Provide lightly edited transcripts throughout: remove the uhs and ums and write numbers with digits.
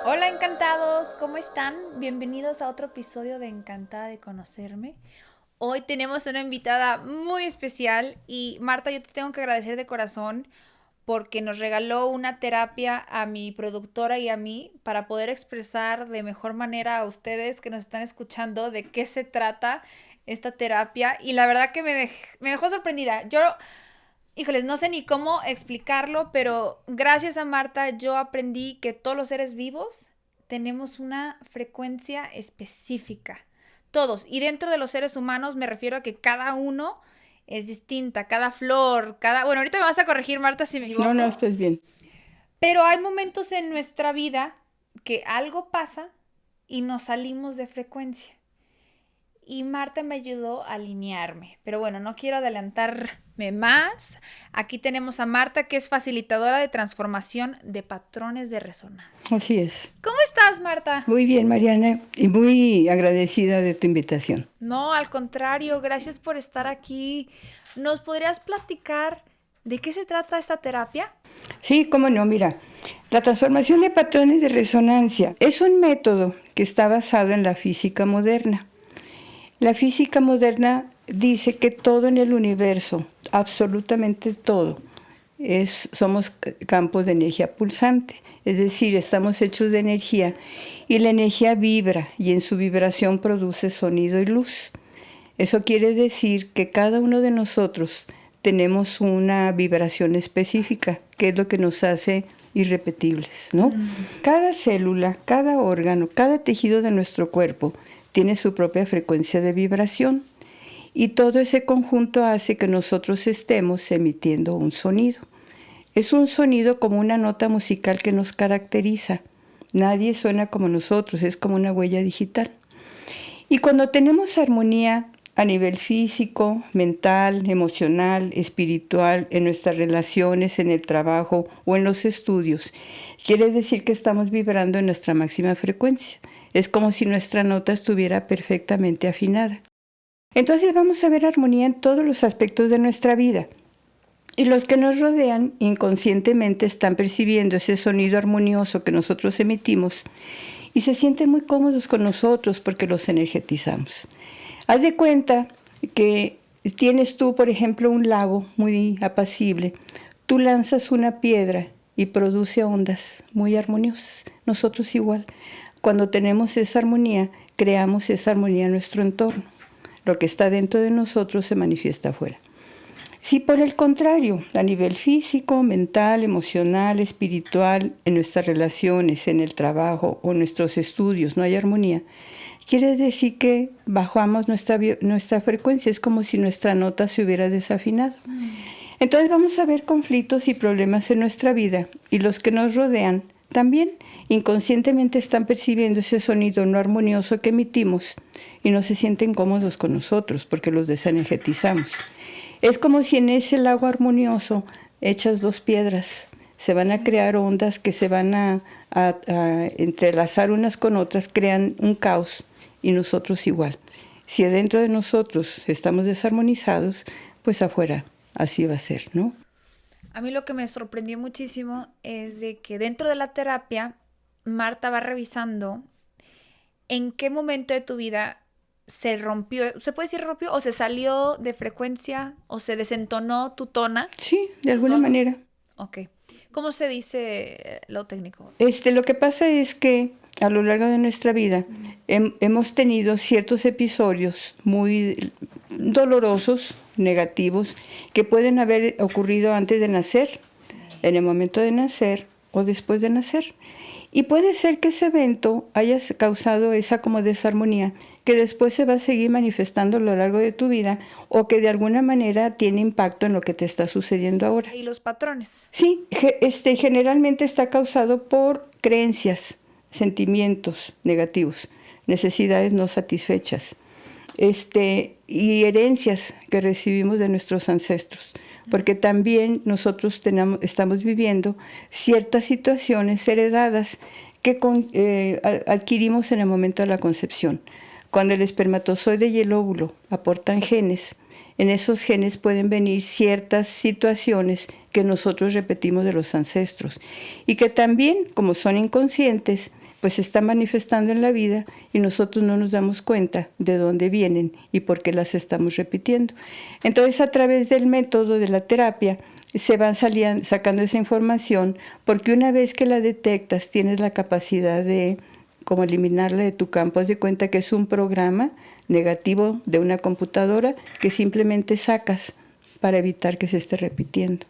Hola encantados, ¿cómo están? Bienvenidos a otro episodio de Encantada de Conocerme. Hoy tenemos una invitada muy especial y Marta, yo te tengo que agradecer de corazón porque nos regaló una terapia a mi productora y a mí para poder expresar de mejor manera a ustedes que nos están escuchando de qué se trata esta terapia y la verdad que me dejó sorprendida. Híjoles, no sé ni cómo explicarlo, pero gracias a Marta yo aprendí que todos los seres vivos tenemos una frecuencia específica. Todos. Y dentro de los seres humanos me refiero a que cada uno es distinta, cada flor, cada... Bueno, ahorita me vas a corregir, Marta, si me equivoco. No, estás bien. Pero hay momentos en nuestra vida que algo pasa y nos salimos de frecuencia. Y Marta me ayudó a alinearme. Pero bueno, no quiero adelantarme más. Aquí tenemos a Marta, que es facilitadora de transformación de patrones de resonancia. Así es. ¿Cómo estás, Marta? Muy bien, Mariana, y muy agradecida de tu invitación. No, al contrario, gracias por estar aquí. ¿Nos podrías platicar de qué se trata esta terapia? Sí, cómo no, mira, la transformación de patrones de resonancia es un método que está basado en la física moderna. La física moderna dice que todo en el universo, absolutamente todo, somos campos de energía pulsante, es decir, estamos hechos de energía y la energía vibra y en su vibración produce sonido y luz. Eso quiere decir que cada uno de nosotros tenemos una vibración específica, que es lo que nos hace irrepetibles, ¿no? Cada célula, cada órgano, cada tejido de nuestro cuerpo tiene su propia frecuencia de vibración y todo ese conjunto hace que nosotros estemos emitiendo un sonido. Es un sonido como una nota musical que nos caracteriza. Nadie suena como nosotros, es como una huella digital. Y cuando tenemos armonía a nivel físico, mental, emocional, espiritual, en nuestras relaciones, en el trabajo o en los estudios, quiere decir que estamos vibrando en nuestra máxima frecuencia. Es como si nuestra nota estuviera perfectamente afinada. Entonces vamos a ver armonía en todos los aspectos de nuestra vida. Y los que nos rodean inconscientemente están percibiendo ese sonido armonioso que nosotros emitimos y se sienten muy cómodos con nosotros porque los energetizamos. Haz de cuenta que tienes tú, por ejemplo, un lago muy apacible. Tú lanzas una piedra y produce ondas muy armoniosas. Nosotros igual. Cuando tenemos esa armonía, creamos esa armonía en nuestro entorno. Lo que está dentro de nosotros se manifiesta afuera. Si por el contrario, a nivel físico, mental, emocional, espiritual, en nuestras relaciones, en el trabajo o en nuestros estudios no hay armonía, quiere decir que bajamos nuestra frecuencia, es como si nuestra nota se hubiera desafinado. Entonces vamos a ver conflictos y problemas en nuestra vida y los que nos rodean también inconscientemente están percibiendo ese sonido no armonioso que emitimos y no se sienten cómodos con nosotros porque los desenergetizamos. Es como si en ese lago armonioso echas dos piedras, se van a crear ondas que se van a entrelazar unas con otras, crean un caos y nosotros igual. Si adentro de nosotros estamos desarmonizados, pues afuera así va a ser, ¿no? A mí lo que me sorprendió muchísimo es de que dentro de la terapia, Marta va revisando en qué momento de tu vida se rompió, ¿se puede decir rompió? ¿O se salió de frecuencia? ¿O se desentonó tu tona? Sí, de alguna manera. Ok. ¿Cómo se dice lo técnico? Lo que pasa es que a lo largo de nuestra vida hemos tenido ciertos episodios muy dolorosos, negativos, que pueden haber ocurrido antes de nacer, en el momento de nacer o después de nacer. Y puede ser que ese evento haya causado esa como desarmonía que después se va a seguir manifestando a lo largo de tu vida o que de alguna manera tiene impacto en lo que te está sucediendo ahora. ¿Y los patrones? Sí, generalmente está causado por creencias, sentimientos negativos, necesidades no satisfechas, y herencias que recibimos de nuestros ancestros, porque también nosotros estamos viviendo ciertas situaciones heredadas que adquirimos en el momento de la concepción. Cuando el espermatozoide y el óvulo aportan genes, en esos genes pueden venir ciertas situaciones que nosotros repetimos de los ancestros y que también, como son inconscientes, pues se están manifestando en la vida y nosotros no nos damos cuenta de dónde vienen y por qué las estamos repitiendo. Entonces, a través del método de la terapia, se van sacando esa información, porque una vez que la detectas, tienes la capacidad de como eliminarla de tu campo. Haz de cuenta que es un programa negativo de una computadora que simplemente sacas para evitar que se esté repitiendo.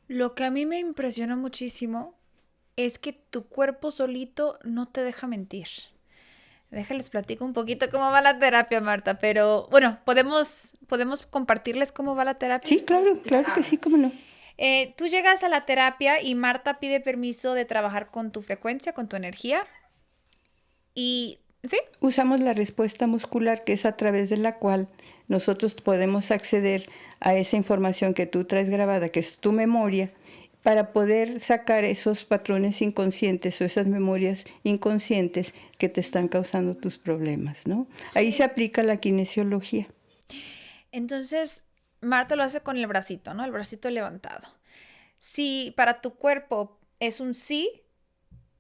Lo que a mí me impresionó muchísimo es que tu cuerpo solito no te deja mentir. Déjales platico un poquito cómo va la terapia, Marta, pero bueno, ¿podemos compartirles cómo va la terapia? Sí, claro que sí, cómo no. Tú llegas a la terapia y Marta pide permiso de trabajar con tu frecuencia, con tu energía. Y, ¿sí? Usamos la respuesta muscular, que es a través de la cual nosotros podemos acceder a esa información que tú traes grabada, que es tu memoria, para poder sacar esos patrones inconscientes o esas memorias inconscientes que te están causando tus problemas, ¿no? Sí. Ahí se aplica la kinesiología. Entonces, Marta lo hace con el bracito, ¿no? El bracito levantado. Si para tu cuerpo es un sí,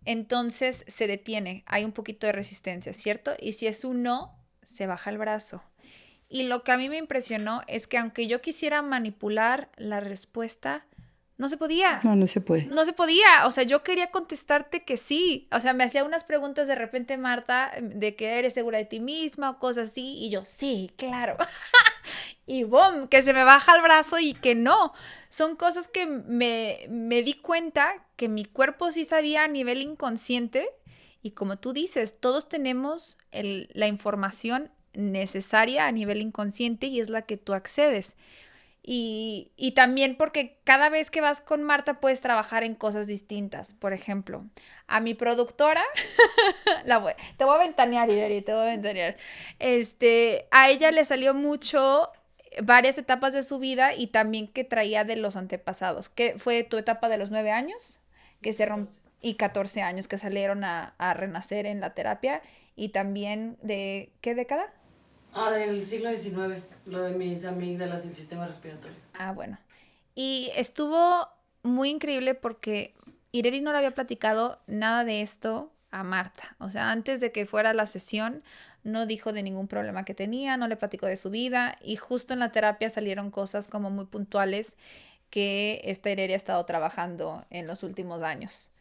entonces se detiene, hay un poquito de resistencia, ¿cierto? Y si es un no, se baja el brazo. Y lo que a mí me impresionó es que aunque yo quisiera manipular la respuesta, no se podía. No se puede. No se podía. O sea, yo quería contestarte que sí. O sea, me hacía unas preguntas de repente, Marta, de que eres segura de ti misma o cosas así. Y yo, sí, claro. Y boom, que se me baja el brazo y que no. Son cosas que me di cuenta que mi cuerpo sí sabía a nivel inconsciente. Y como tú dices, todos tenemos la información necesaria a nivel inconsciente y es la que tú accedes. Y también porque cada vez que vas con Marta puedes trabajar en cosas distintas. Por ejemplo, a mi productora, te voy a ventanear, Hilary, te voy a ventanear. A ella le salió mucho varias etapas de su vida y también que traía de los antepasados. ¿Qué fue tu etapa de los 9 años? Que se rompió. Y 14 años que salieron a renacer en la terapia. Y también de, ¿qué década? Del siglo XIX, lo de mis amígdalas del sistema respiratorio. Bueno. Y estuvo muy increíble porque Ireri no le había platicado nada de esto a Marta. O sea, antes de que fuera la sesión, no dijo de ningún problema que tenía, no le platicó de su vida y justo en la terapia salieron cosas como muy puntuales que esta Ireri ha estado trabajando en los últimos años.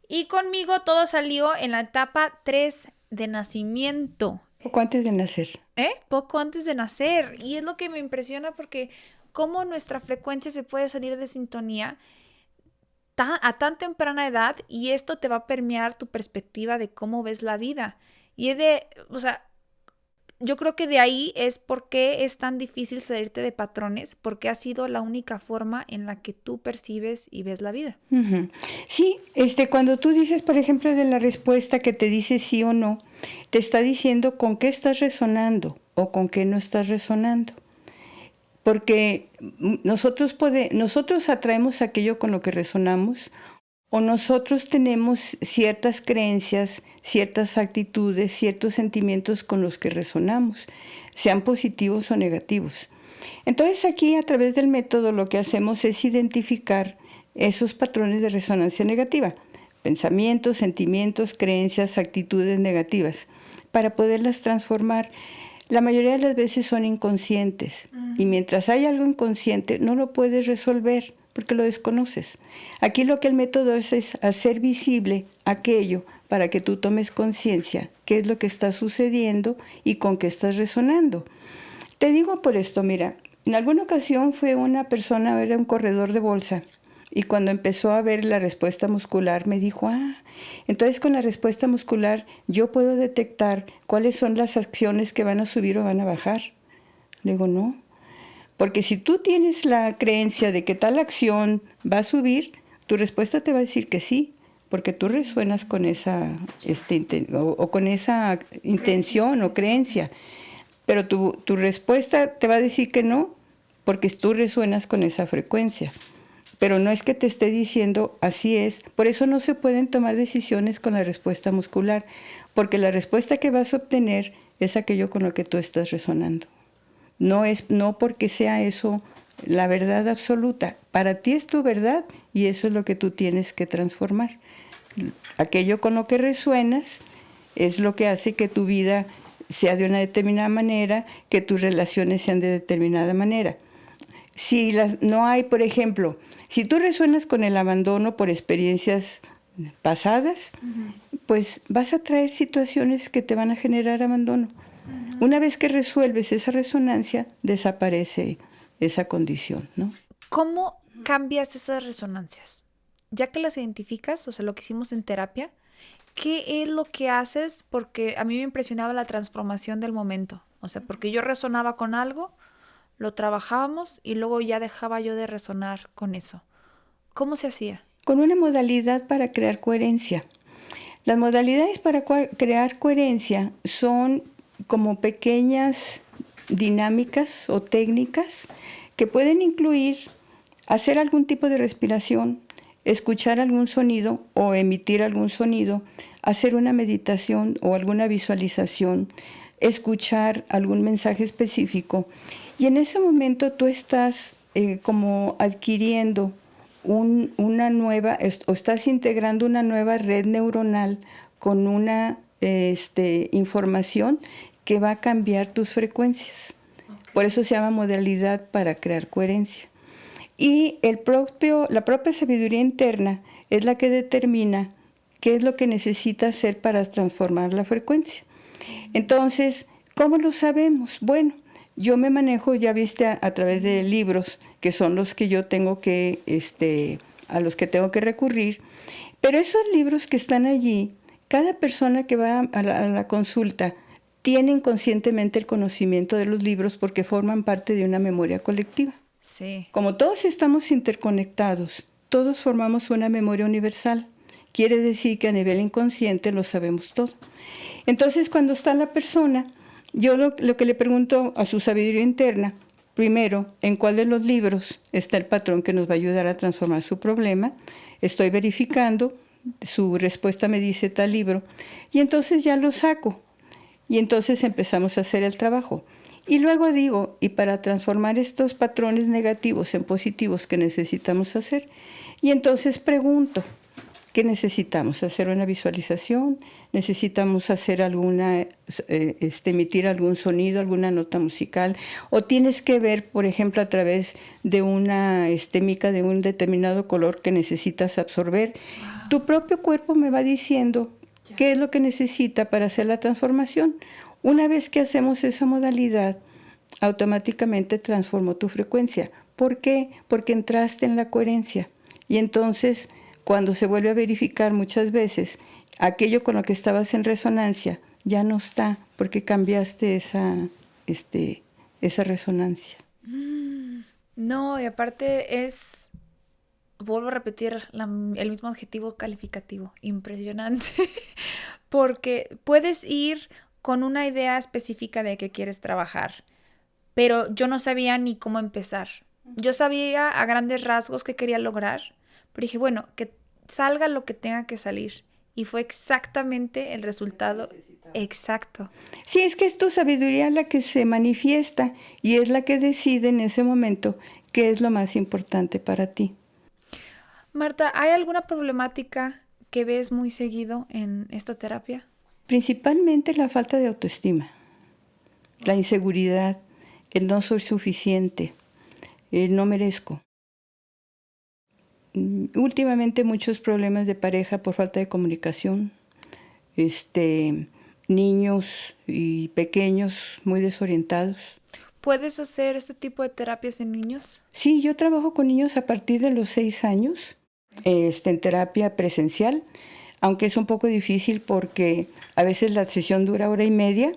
Y conmigo todo salió en la etapa 3 de nacimiento. Poco antes de nacer. Poco antes de nacer. Y es lo que me impresiona porque cómo nuestra frecuencia se puede salir de sintonía a tan temprana edad y esto te va a permear tu perspectiva de cómo ves la vida. Y yo creo que de ahí es por qué es tan difícil salirte de patrones, porque ha sido la única forma en la que tú percibes y ves la vida. Uh-huh. Sí, cuando tú dices, por ejemplo, de la respuesta que te dice sí o no, te está diciendo con qué estás resonando o con qué no estás resonando. Porque nosotros atraemos aquello con lo que resonamos, o nosotros tenemos ciertas creencias, ciertas actitudes, ciertos sentimientos con los que resonamos, sean positivos o negativos. Entonces aquí a través del método lo que hacemos es identificar esos patrones de resonancia negativa, pensamientos, sentimientos, creencias, actitudes negativas, para poderlas transformar. La mayoría de las veces son inconscientes y mientras hay algo inconsciente no lo puedes resolver porque lo desconoces. Aquí lo que el método es hacer visible aquello para que tú tomes conciencia qué es lo que está sucediendo y con qué estás resonando. Te digo por esto, mira, en alguna ocasión fue una persona, era un corredor de bolsa, y cuando empezó a ver la respuesta muscular me dijo, entonces con la respuesta muscular yo puedo detectar cuáles son las acciones que van a subir o van a bajar. Le digo, no. Porque si tú tienes la creencia de que tal acción va a subir, tu respuesta te va a decir que sí, porque tú resuenas con esa con esa intención o creencia. Pero tu respuesta te va a decir que no, porque tú resuenas con esa frecuencia. Pero no es que te esté diciendo así es. Por eso no se pueden tomar decisiones con la respuesta muscular, porque la respuesta que vas a obtener es aquello con lo que tú estás resonando. No porque sea eso la verdad absoluta. Para ti es tu verdad y eso es lo que tú tienes que transformar. Aquello con lo que resuenas es lo que hace que tu vida sea de una determinada manera, que tus relaciones sean de determinada manera. Si no hay, por ejemplo, si tú resuenas con el abandono por experiencias pasadas, pues vas a traer situaciones que te van a generar abandono. Una vez que resuelves esa resonancia, desaparece esa condición, ¿no? ¿Cómo cambias esas resonancias? Ya que las identificas, o sea, lo que hicimos en terapia, ¿qué es lo que haces? Porque a mí me impresionaba la transformación del momento. O sea, porque yo resonaba con algo, lo trabajábamos y luego ya dejaba yo de resonar con eso. ¿Cómo se hacía? Con una modalidad para crear coherencia. Las modalidades para crear coherencia son como pequeñas dinámicas o técnicas que pueden incluir hacer algún tipo de respiración, escuchar algún sonido o emitir algún sonido, hacer una meditación o alguna visualización, escuchar algún mensaje específico. Y en ese momento tú estás como adquiriendo una nueva, o estás integrando una nueva red neuronal con una información que va a cambiar tus frecuencias. Por eso se llama modalidad para crear coherencia. Y la propia sabiduría interna es la que determina qué es lo que necesita hacer para transformar la frecuencia. Entonces, ¿cómo lo sabemos? Bueno, yo me manejo, ya viste, a través de libros, que son los que yo tengo que, a los que tengo que recurrir. Pero esos libros que están allí, cada persona que va a la consulta tiene inconscientemente el conocimiento de los libros porque forman parte de una memoria colectiva. Sí. Como todos estamos interconectados, todos formamos una memoria universal. Quiere decir que a nivel inconsciente lo sabemos todo. Entonces, cuando está la persona, yo lo que le pregunto a su sabiduría interna, primero, ¿en cuál de los libros está el patrón que nos va a ayudar a transformar su problema? Estoy verificando, su respuesta me dice tal libro, y entonces ya lo saco. Y entonces empezamos a hacer el trabajo. Y luego digo, y para transformar estos patrones negativos en positivos, ¿qué necesitamos hacer? Y entonces pregunto, ¿qué necesitamos? ¿Hacer una visualización? ¿Necesitamos hacer emitir algún sonido, alguna nota musical? ¿O tienes que ver, por ejemplo, a través de una mica de un determinado color que necesitas absorber? Wow. Tu propio cuerpo me va diciendo qué es lo que necesita para hacer la transformación. Una vez que hacemos esa modalidad, automáticamente transformó tu frecuencia. ¿Por qué? Porque entraste en la coherencia. Y entonces, cuando se vuelve a verificar muchas veces, aquello con lo que estabas en resonancia ya no está, porque cambiaste esa resonancia. No, y aparte vuelvo a repetir el mismo adjetivo calificativo, impresionante, porque puedes ir con una idea específica de qué quieres trabajar, pero yo no sabía ni cómo empezar. Yo sabía a grandes rasgos qué quería lograr, pero dije, bueno, que salga lo que tenga que salir. Y fue exactamente el resultado exacto. Sí, es que es tu sabiduría la que se manifiesta y es la que decide en ese momento qué es lo más importante para ti. Marta, ¿hay alguna problemática que ves muy seguido en esta terapia? Principalmente la falta de autoestima, la inseguridad, el no soy suficiente, el no merezco. Últimamente muchos problemas de pareja por falta de comunicación, niños y pequeños muy desorientados. ¿Puedes hacer este tipo de terapias en niños? Sí, yo trabajo con niños a partir de los 6 años, en terapia presencial, aunque es un poco difícil porque a veces la sesión dura 1:30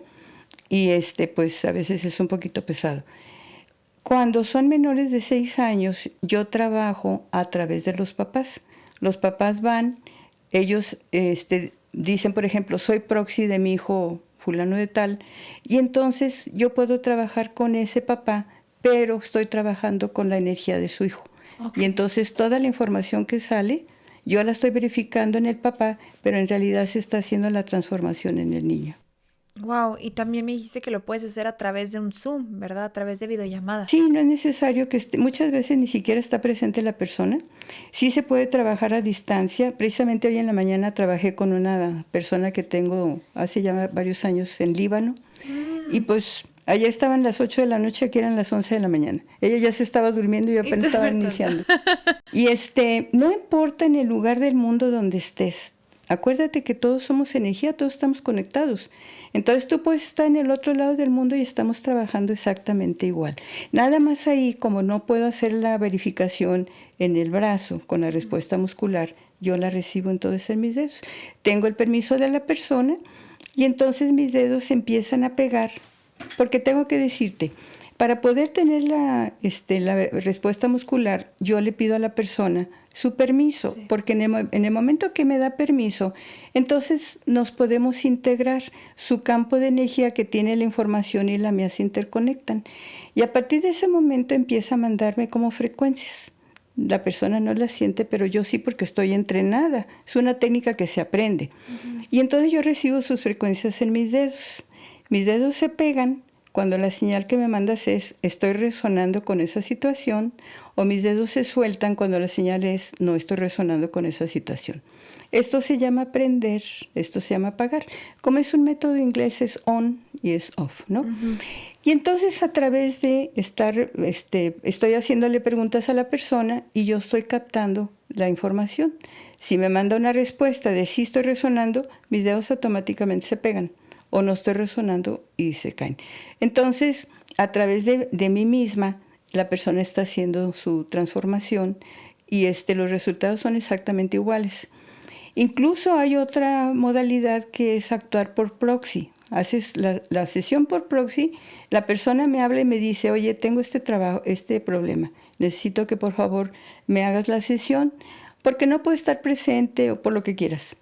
y pues a veces es un poquito pesado. Cuando son menores de 6 años, yo trabajo a través de los papás. Los papás van, ellos dicen, por ejemplo, soy proxy de mi hijo fulano de tal, y entonces yo puedo trabajar con ese papá, pero estoy trabajando con la energía de su hijo. Okay. Y entonces toda la información que sale, yo la estoy verificando en el papá, pero en realidad se está haciendo la transformación en el niño. Wow, y también me dijiste que lo puedes hacer a través de un Zoom, ¿verdad? A través de videollamada. Sí, no es necesario que muchas veces ni siquiera está presente la persona. Sí se puede trabajar a distancia. Precisamente hoy en la mañana trabajé con una persona que tengo hace ya varios años en Líbano. Y pues allá estaban las 8 de la noche, aquí eran las 11 de la mañana. Ella ya se estaba durmiendo y yo Y apenas tú estaba despertando. iniciando. Y no importa en el lugar del mundo donde estés. Acuérdate que todos somos energía, todos estamos conectados. Entonces tú puedes estar en el otro lado del mundo y estamos trabajando exactamente igual. Nada más ahí, como no puedo hacer la verificación en el brazo con la respuesta muscular, yo la recibo entonces en mis dedos. Tengo el permiso de la persona y entonces mis dedos se empiezan a pegar, porque tengo que decirte, para poder tener la respuesta muscular, yo le pido a la persona su permiso, Sí. porque en el momento que me da permiso, entonces nos podemos integrar. Su campo de energía que tiene la información y la mía se interconectan. Y a partir de ese momento empieza a mandarme como frecuencias. La persona no la siente, pero yo sí porque estoy entrenada. Es una técnica que se aprende. Y entonces yo recibo sus frecuencias en mis dedos. Mis dedos se pegan cuando la señal que me mandas es estoy resonando con esa situación, o mis dedos se sueltan cuando la señal es no estoy resonando con esa situación. Esto se llama aprender, esto se llama apagar. Como es un método inglés, es on y es off, ¿no? Y entonces a través de estoy haciéndole preguntas a la persona y yo estoy captando la información. Si me manda una respuesta de sí estoy resonando, mis dedos automáticamente se pegan, o no estoy resonando y se caen. Entonces, a través de mí misma, la persona está haciendo su transformación y los resultados son exactamente iguales. Incluso hay otra modalidad que es actuar por proxy. Haces la sesión por proxy, la persona me habla y me dice, oye, tengo este problema, necesito que por favor me hagas la sesión porque no puedo estar presente o por lo que quieras.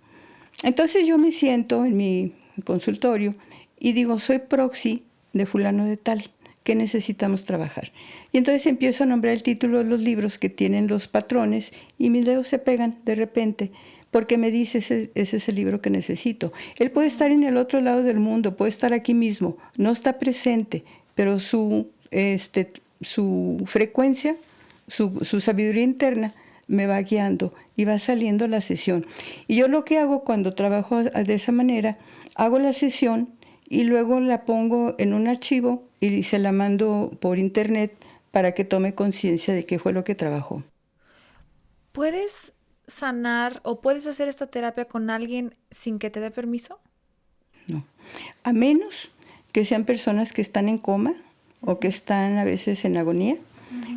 Entonces yo me siento en mi consultorio y digo, soy proxy de fulano de tal, ¿qué necesitamos trabajar? Y entonces empiezo a nombrar el título de los libros que tienen los patrones y mis dedos se pegan de repente, porque me dice, ese es el libro que necesito. Él puede estar en el otro lado del mundo, puede estar aquí mismo, no está presente, pero su frecuencia, su sabiduría interna me va guiando y va saliendo la sesión. Y yo lo que hago cuando trabajo de esa manera, hago la sesión y luego la pongo en un archivo y se la mando por internet para que tome conciencia de qué fue lo que trabajó. ¿Puedes sanar o puedes hacer esta terapia con alguien sin que te dé permiso? No. A menos que sean personas que están en coma o que están a veces en agonía.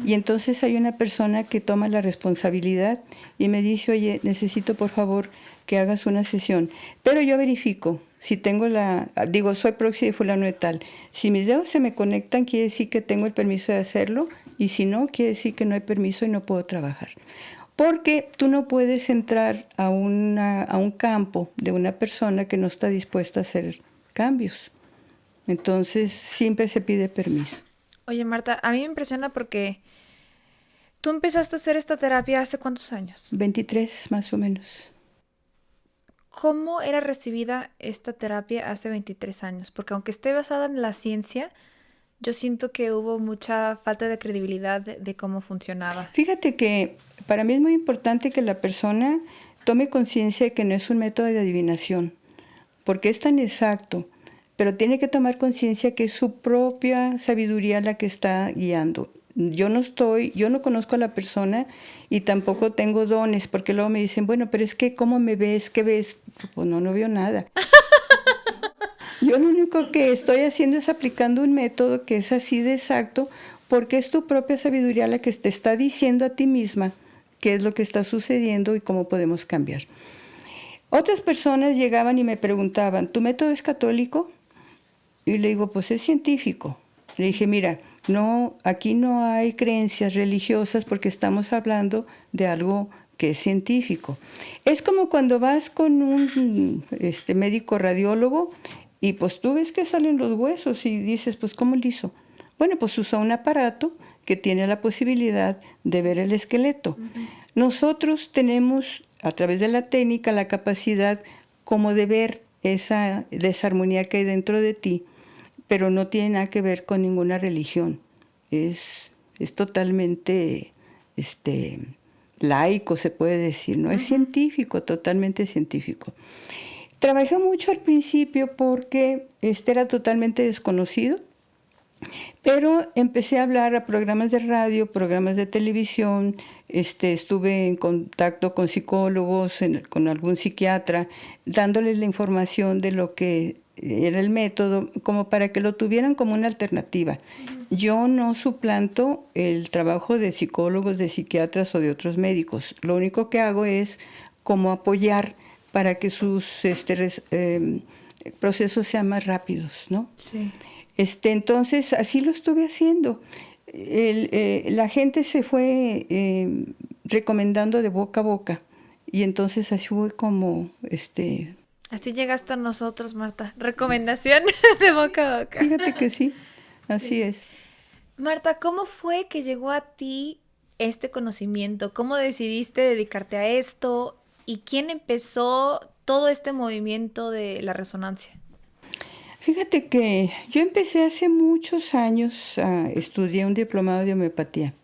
Y entonces hay una persona que toma la responsabilidad y me dice, oye, necesito por favor que hagas una sesión. Pero yo verifico si tengo soy proxy de fulano de tal. Si mis dedos se me conectan, quiere decir que tengo el permiso de hacerlo, y si no, quiere decir que no hay permiso y no puedo trabajar. Porque tú no puedes entrar a un campo de una persona que no está dispuesta a hacer cambios. Entonces siempre se pide permiso. Oye, Marta, a mí me impresiona porque tú empezaste a hacer esta terapia hace ¿cuántos años? 23 más o menos. ¿Cómo era recibida esta terapia hace 23 años? Porque aunque esté basada en la ciencia, yo siento que hubo mucha falta de credibilidad de cómo funcionaba. Fíjate que para mí es muy importante que la persona tome conciencia de que no es un método de adivinación, porque es tan exacto, pero tiene que tomar conciencia que es su propia sabiduría la que está guiando. Yo no conozco a la persona y tampoco tengo dones, porque luego me dicen, bueno, pero es que ¿cómo me ves? ¿Qué ves? Pues no veo nada. Yo lo único que estoy haciendo es aplicando un método que es así de exacto, porque es tu propia sabiduría la que te está diciendo a ti misma qué es lo que está sucediendo y cómo podemos cambiar. Otras personas llegaban y me preguntaban, ¿tu método es católico? Y le digo, pues es científico. Le dije, mira, no, aquí no hay creencias religiosas porque estamos hablando de algo que es científico. Es como cuando vas con un médico radiólogo y pues tú ves que salen los huesos y dices, pues ¿cómo lo hizo? Bueno, pues usa un aparato que tiene la posibilidad de ver el esqueleto. Nosotros tenemos, a través de la técnica, la capacidad como de ver esa desarmonía que hay dentro de ti, pero no tiene nada que ver con ninguna religión. Es totalmente laico, se puede decir, ¿no? Es científico, totalmente científico. Trabajé mucho al principio porque era totalmente desconocido, pero empecé a hablar a programas de radio, programas de televisión, estuve en contacto con psicólogos, con algún psiquiatra, dándoles la información de lo que era el método, como para que lo tuvieran como una alternativa. Yo no suplanto el trabajo de psicólogos, de psiquiatras o de otros médicos. Lo único que hago es como apoyar para que sus procesos sean más rápidos, ¿no? Sí. Entonces, así lo estuve haciendo. La gente se fue recomendando de boca a boca. Y entonces así fue como, Así llegaste a nosotros, Marta. Recomendación de boca a boca. fíjate que sí, así es. Marta, ¿cómo fue que llegó a ti este conocimiento? ¿Cómo decidiste dedicarte a esto? ¿Y quién empezó todo este movimiento de la resonancia? Fíjate que yo empecé hace muchos años estudié un diplomado de homeopatía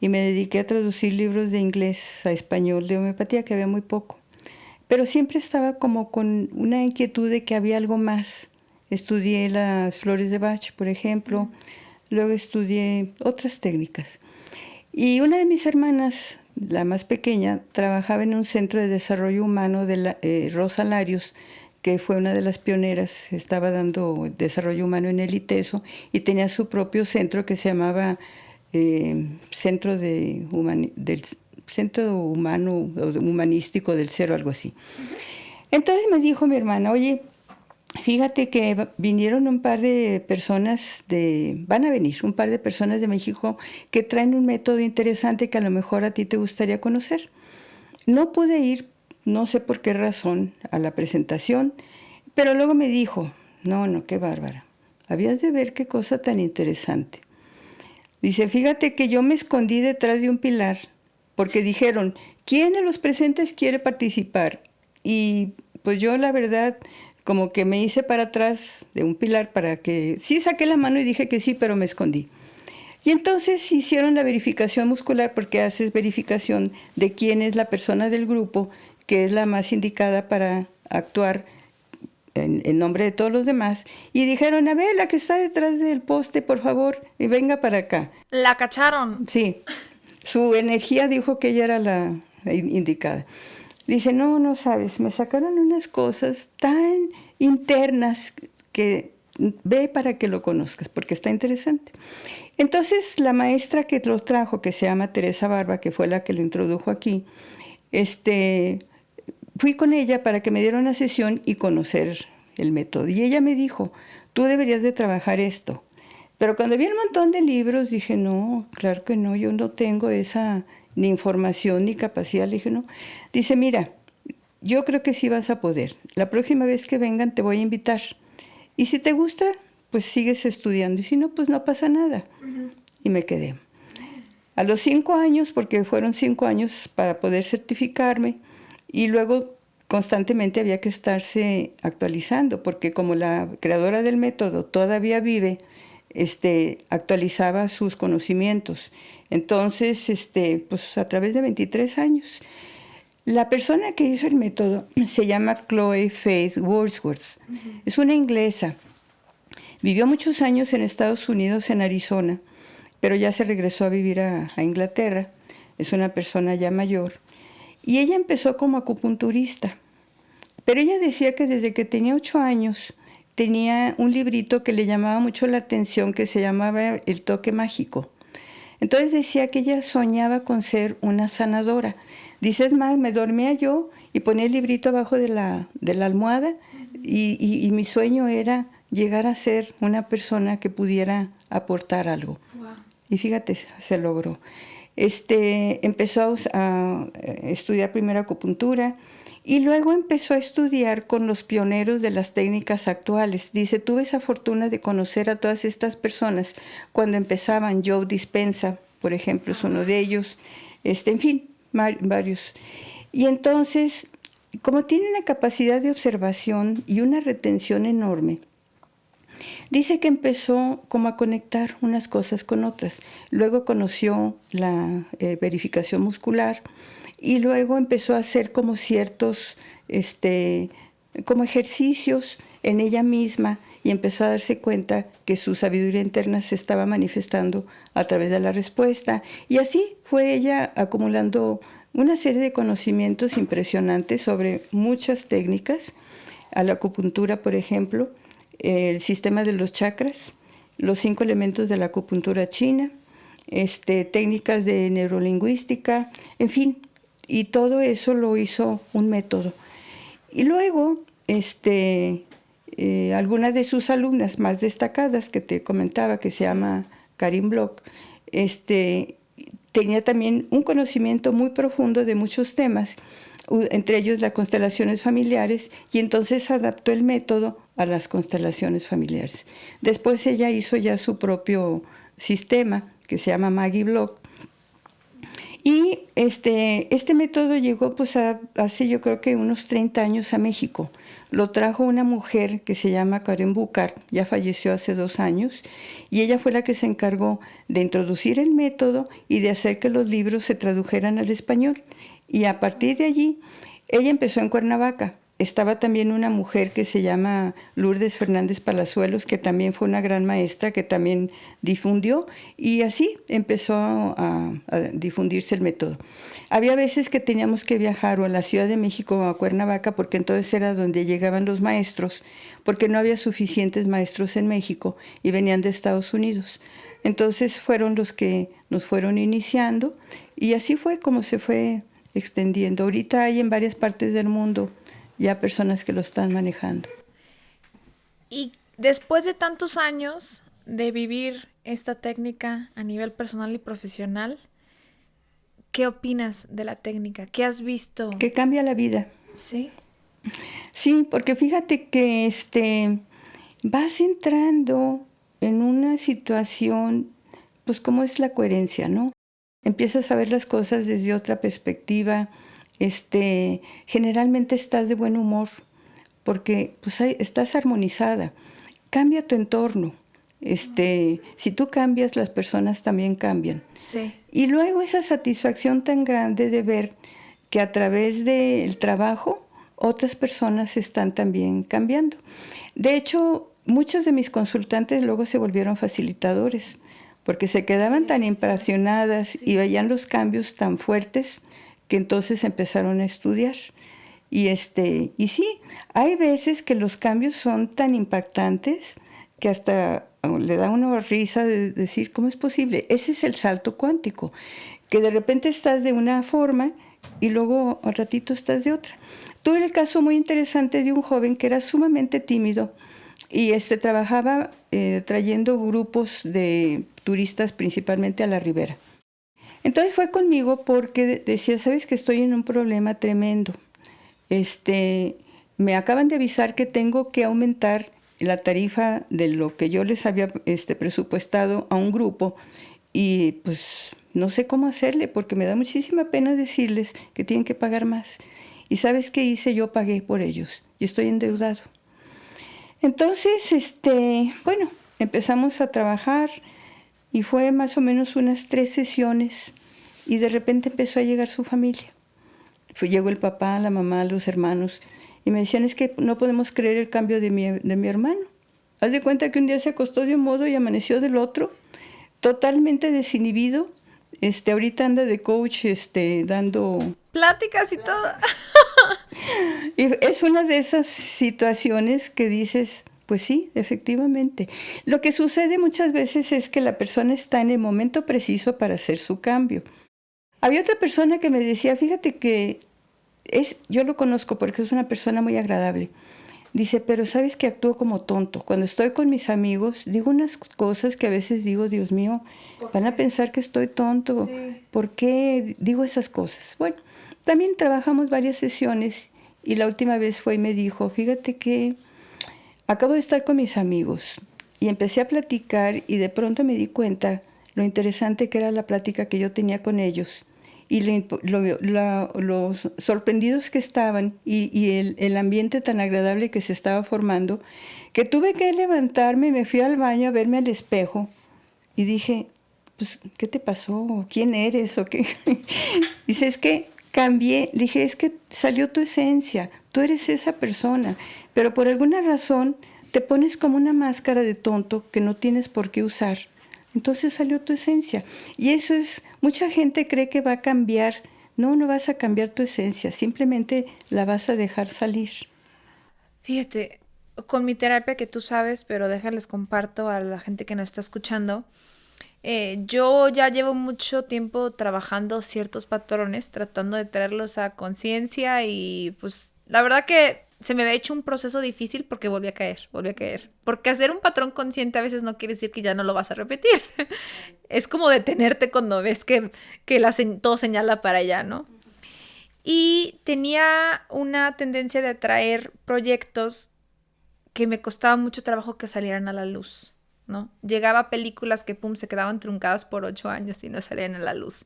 y me dediqué a traducir libros de inglés a español de homeopatía, que había muy poco. Pero siempre estaba como con una inquietud de que había algo más. Estudié las flores de Bach, por ejemplo, luego estudié otras técnicas. Y una de mis hermanas, la más pequeña, trabajaba en un centro de desarrollo humano de Rosa Larios, que fue una de las pioneras, estaba dando desarrollo humano en el ITESO y tenía su propio centro que se llamaba Centro del Centro Humano o Humanístico del Cero, algo así. Entonces me dijo mi hermana, oye, fíjate que vinieron un par de personas van a venir un par de personas de México que traen un método interesante que a lo mejor a ti te gustaría conocer. No pude ir, no sé por qué razón, a la presentación, pero luego me dijo, no, qué bárbara, habías de ver qué cosa tan interesante. Dice, fíjate que yo me escondí detrás de un pilar porque dijeron, ¿quién de los presentes quiere participar? Y pues yo la verdad como que me hice para atrás de un pilar para que, sí saqué la mano y dije que sí, pero me escondí. Y entonces hicieron la verificación muscular porque haces verificación de quién es la persona del grupo que es la más indicada para actuar en nombre de todos los demás. Y dijeron, a ver, la que está detrás del poste, por favor, y venga para acá. ¿La cacharon? Sí, su energía dijo que ella era la indicada. Dice, no sabes, me sacaron unas cosas tan internas que ve para que lo conozcas, porque está interesante. Entonces, la maestra que lo trajo, que se llama Teresa Barba, que fue la que lo introdujo aquí, fui con ella para que me diera una sesión y conocer el método. Y ella me dijo, tú deberías de trabajar esto. Pero cuando vi un montón de libros, dije, no, claro que no, yo no tengo esa ni información ni capacidad. Le dije, no. Dice, mira, yo creo que sí vas a poder. La próxima vez que vengan te voy a invitar. Y si te gusta, pues sigues estudiando. Y si no, pues no pasa nada. Y me quedé. A los 5 años, porque fueron 5 años para poder certificarme, y luego constantemente había que estarse actualizando, porque como la creadora del método todavía vive, actualizaba sus conocimientos. Entonces, pues a través de 23 años. La persona que hizo el método se llama Chloe Faith Wordsworth. Es una inglesa. Vivió muchos años en Estados Unidos, en Arizona, pero ya se regresó a vivir a Inglaterra. Es una persona ya mayor. Y ella empezó como acupunturista. Pero ella decía que desde que tenía 8 años tenía un librito que le llamaba mucho la atención, que se llamaba El toque mágico. Entonces decía que ella soñaba con ser una sanadora. Dice, es más, me dormía yo y ponía el librito abajo de la almohada y mi sueño era llegar a ser una persona que pudiera aportar algo. Wow. Y fíjate, se logró. Empezó a estudiar primero acupuntura y luego empezó a estudiar con los pioneros de las técnicas actuales. Dice, tuve esa fortuna de conocer a todas estas personas cuando empezaban. Joe Dispenza, por ejemplo, es uno de ellos. En fin, varios. Y entonces como tiene una capacidad de observación y una retención enorme, dice que empezó como a conectar unas cosas con otras. Luego conoció la verificación muscular y luego empezó a hacer como ciertos como ejercicios en ella misma y empezó a darse cuenta que su sabiduría interna se estaba manifestando a través de la respuesta. Y así fue ella acumulando una serie de conocimientos impresionantes sobre muchas técnicas, a la acupuntura, por ejemplo, el sistema de los chakras, los 5 elementos de la acupuntura china, técnicas de neurolingüística, en fin, y todo eso lo hizo un método. Y luego, algunas de sus alumnas más destacadas que te comentaba, que se llama Karin Block, tenía también un conocimiento muy profundo de muchos temas, entre ellos las constelaciones familiares, y entonces adaptó el método a las constelaciones familiares. Después ella hizo ya su propio sistema, que se llama Maggie Block, y este método llegó pues hace yo creo que unos 30 años a México. Lo trajo una mujer que se llama Karen Bucar, ya falleció hace 2 años, y ella fue la que se encargó de introducir el método y de hacer que los libros se tradujeran al español. Y a partir de allí, ella empezó en Cuernavaca. Estaba también una mujer que se llama Lourdes Fernández Palazuelos, que también fue una gran maestra, que también difundió, y así empezó a difundirse el método. Había veces que teníamos que viajar o a la Ciudad de México o a Cuernavaca, porque entonces era donde llegaban los maestros, porque no había suficientes maestros en México y venían de Estados Unidos. Entonces fueron los que nos fueron iniciando, y así fue como se fue extendiendo. Ahorita hay en varias partes del mundo ya personas que lo están manejando. Y después de tantos años de vivir esta técnica a nivel personal y profesional, ¿qué opinas de la técnica? ¿Qué has visto? Que cambia la vida. Sí. Sí, porque fíjate que vas entrando en una situación, pues como es la coherencia, ¿no? Empiezas a ver las cosas desde otra perspectiva. Generalmente estás de buen humor porque pues estás armonizada. Cambia tu entorno. Si tú cambias, las personas también cambian. Sí. Y luego esa satisfacción tan grande de ver que a través del trabajo otras personas están también cambiando. De hecho, muchos de mis consultantes luego se volvieron facilitadores porque se quedaban tan impresionadas y veían los cambios tan fuertes que entonces empezaron a estudiar. Y sí, hay veces que los cambios son tan impactantes que hasta le da una risa de decir, ¿cómo es posible? Ese es el salto cuántico, que de repente estás de una forma y luego al ratito estás de otra. Tuve el caso muy interesante de un joven que era sumamente tímido y trabajaba trayendo grupos de turistas principalmente a la Ribera. Entonces fue conmigo porque decía, sabes que estoy en un problema tremendo. Me acaban de avisar que tengo que aumentar la tarifa de lo que yo les había presupuestado a un grupo y pues no sé cómo hacerle porque me da muchísima pena decirles que tienen que pagar más. ¿Y sabes qué hice? Yo pagué por ellos y estoy endeudado. Entonces, bueno, empezamos a trabajar y fue más o menos unas 3 sesiones y de repente empezó a llegar su familia. Llegó el papá, la mamá, los hermanos y me decían, es que no podemos creer el cambio de mi hermano. Haz de cuenta que un día se acostó de un modo y amaneció del otro, totalmente desinhibido. Ahorita anda de coach, dando pláticas y todo. Y es una de esas situaciones que dices, pues sí, efectivamente. Lo que sucede muchas veces es que la persona está en el momento preciso para hacer su cambio. Había otra persona que me decía, fíjate que yo lo conozco porque es una persona muy agradable. Dice, pero sabes que actúo como tonto. Cuando estoy con mis amigos, digo unas cosas que a veces digo, Dios mío, van a pensar que estoy tonto. Sí. ¿Por qué digo esas cosas? Bueno, también trabajamos varias sesiones y la última vez fue y me dijo, fíjate que acabo de estar con mis amigos y empecé a platicar y de pronto me di cuenta lo interesante que era la plática que yo tenía con ellos y los sorprendidos que estaban y el ambiente tan agradable que se estaba formando, que tuve que levantarme, me fui al baño a verme al espejo y dije, pues, ¿qué te pasó? ¿Quién eres? ¿O qué? Dice, es que cambié. Le dije, es que salió tu esencia, tú eres esa persona, pero por alguna razón te pones como una máscara de tonto que no tienes por qué usar. Entonces salió tu esencia. Y eso es, mucha gente cree que va a cambiar. No, no vas a cambiar tu esencia, simplemente la vas a dejar salir. Fíjate, con mi terapia que tú sabes, pero déjales comparto a la gente que nos está escuchando. Yo ya llevo mucho tiempo trabajando ciertos patrones, tratando de traerlos a conciencia y pues la verdad que se me había hecho un proceso difícil porque volví a caer, volví a caer. Porque hacer un patrón consciente a veces no quiere decir que ya no lo vas a repetir. Es como detenerte cuando ves que todo señala para allá, ¿no? Y tenía una tendencia de atraer proyectos que me costaba mucho trabajo que salieran a la luz, ¿no? Llegaba a películas que, pum, se quedaban truncadas por 8 años y no salían a la luz.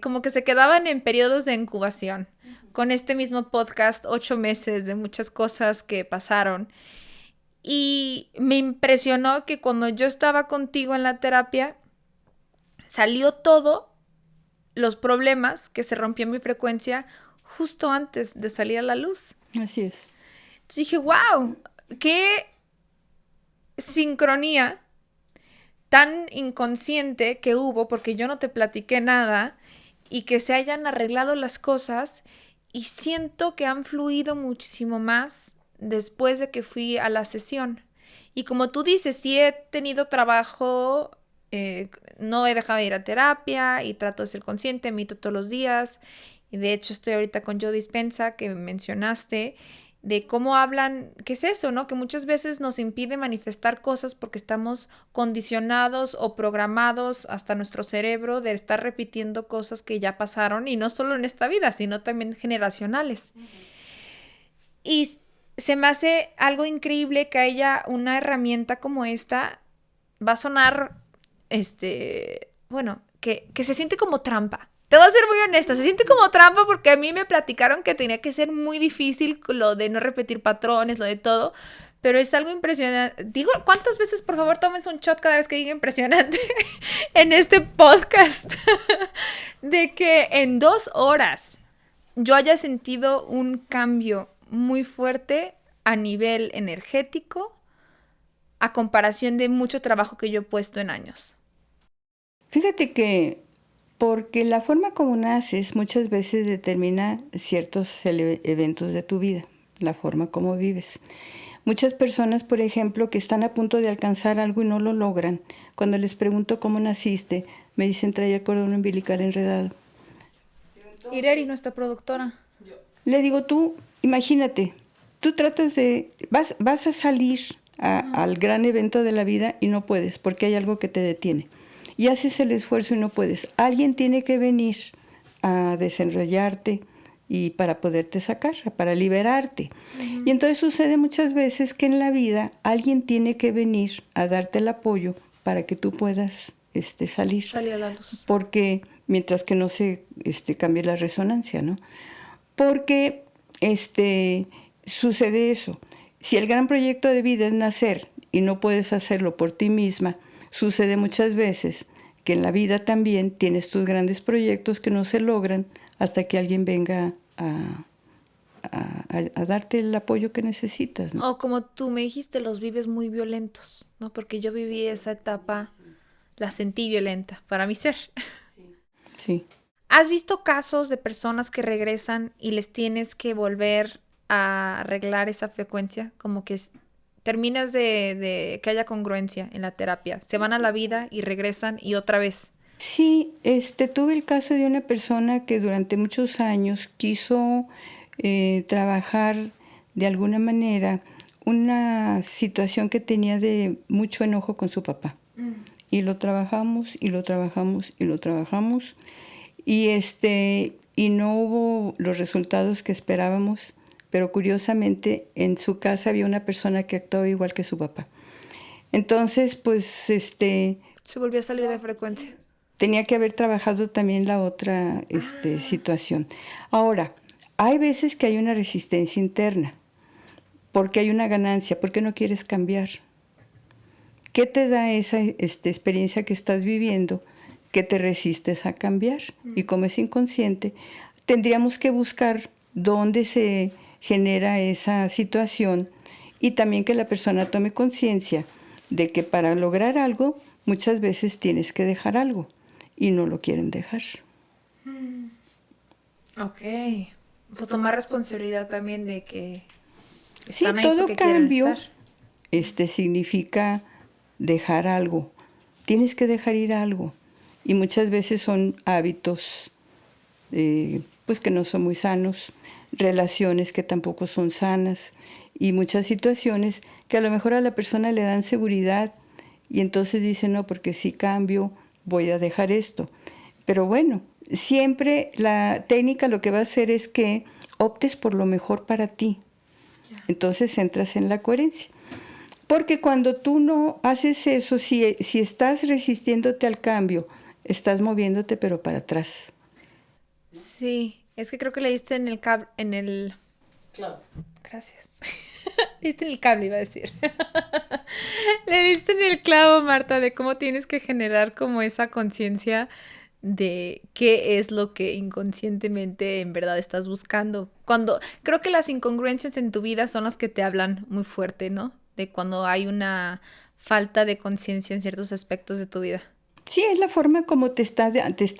Como que se quedaban en periodos de incubación. Con este mismo podcast, 8 meses de muchas cosas que pasaron. Y me impresionó que cuando yo estaba contigo en la terapia, salió todo, los problemas, que se rompió mi frecuencia justo antes de salir a la luz. Así es. Entonces dije, wow, qué sincronía tan inconsciente que hubo porque yo no te platiqué nada y que se hayan arreglado las cosas y siento que han fluido muchísimo más después de que fui a la sesión. Y como tú dices, sí he tenido trabajo, no he dejado de ir a terapia y trato de ser consciente, medito todos los días. Y de hecho estoy ahorita con Joe Dispenza, que mencionaste, de cómo hablan, ¿qué es eso, no? Que muchas veces nos impide manifestar cosas porque estamos condicionados o programados hasta nuestro cerebro de estar repitiendo cosas que ya pasaron y no solo en esta vida, sino también generacionales. Y se me hace algo increíble que haya una herramienta como esta, va a sonar, bueno, que se siente como trampa. Te voy a ser muy honesta, se siente como trampa porque a mí me platicaron que tenía que ser muy difícil lo de no repetir patrones, lo de todo, pero es algo impresionante. Digo, ¿cuántas veces, por favor, tómense un shot cada vez que diga impresionante en este podcast? De que en 2 horas yo haya sentido un cambio muy fuerte a nivel energético a comparación de mucho trabajo que yo he puesto en años. Fíjate que porque la forma como naces muchas veces determina ciertos eventos de tu vida, la forma como vives. Muchas personas, por ejemplo, que están a punto de alcanzar algo y no lo logran, cuando les pregunto cómo naciste, me dicen traía el cordón umbilical enredado. Ireri, nuestra productora. Le digo, tú, imagínate, tú tratas de, vas a salir al gran evento de la vida y no puedes porque hay algo que te detiene. Y haces el esfuerzo y no puedes. Alguien tiene que venir a desenrollarte y para poderte sacar, para liberarte. Uh-huh. Y entonces sucede muchas veces que en la vida alguien tiene que venir a darte el apoyo para que tú puedas salir. Salir a la luz. Porque mientras que no se cambie la resonancia, ¿no? Porque sucede eso. Si el gran proyecto de vida es nacer y no puedes hacerlo por ti misma, sucede muchas veces que en la vida también tienes tus grandes proyectos que no se logran hasta que alguien venga a darte el apoyo que necesitas, ¿no? O como tú me dijiste, los vives muy violentos, ¿no? Porque yo viví esa etapa, la sentí violenta para mi ser. Sí. ¿Has visto casos de personas que regresan y les tienes que volver a arreglar esa frecuencia? Como que terminas de que haya congruencia en la terapia. Se van a la vida y regresan y otra vez. Sí, tuve el caso de una persona que durante muchos años quiso trabajar de alguna manera una situación que tenía de mucho enojo con su papá. Y lo trabajamos, y lo trabajamos, y lo trabajamos. Y no hubo los resultados que esperábamos. Pero curiosamente en su casa había una persona que actuaba igual que su papá. Entonces, pues, se volvió a salir de frecuencia. tenía que haber trabajado también la otra situación. Ahora, hay veces que hay una resistencia interna, porque hay una ganancia, porque no quieres cambiar. ¿Qué te da esa experiencia que estás viviendo que te resistes a cambiar? Y como es inconsciente, tendríamos que buscar dónde se genera esa situación y también que la persona tome conciencia de que para lograr algo muchas veces tienes que dejar algo y no lo quieren dejar. Ok. Pues tomar responsabilidad también de que Sí, están ahí todo porque quieren cambio estar. significa dejar algo. Tienes que dejar ir algo. Y muchas veces son hábitos pues que no son muy sanos, relaciones que tampoco son sanas y muchas situaciones que a lo mejor a la persona le dan seguridad y entonces dice, no, porque si cambio voy a dejar esto. Pero bueno, siempre la técnica lo que va a hacer es que optes por lo mejor para ti. Entonces entras en la coherencia. Porque cuando tú no haces eso, si estás resistiéndote al cambio, estás moviéndote pero para atrás. Sí, es que creo que le diste en el cable, en el... Claro. Gracias. Le diste en el cable, iba a decir. Le diste en el clavo, Marta, de cómo tienes que generar como esa conciencia de qué es lo que inconscientemente en verdad estás buscando. Cuando creo que las incongruencias en tu vida son las que te hablan muy fuerte, ¿no? De cuando hay una falta de conciencia en ciertos aspectos de tu vida. Sí, es la forma como te está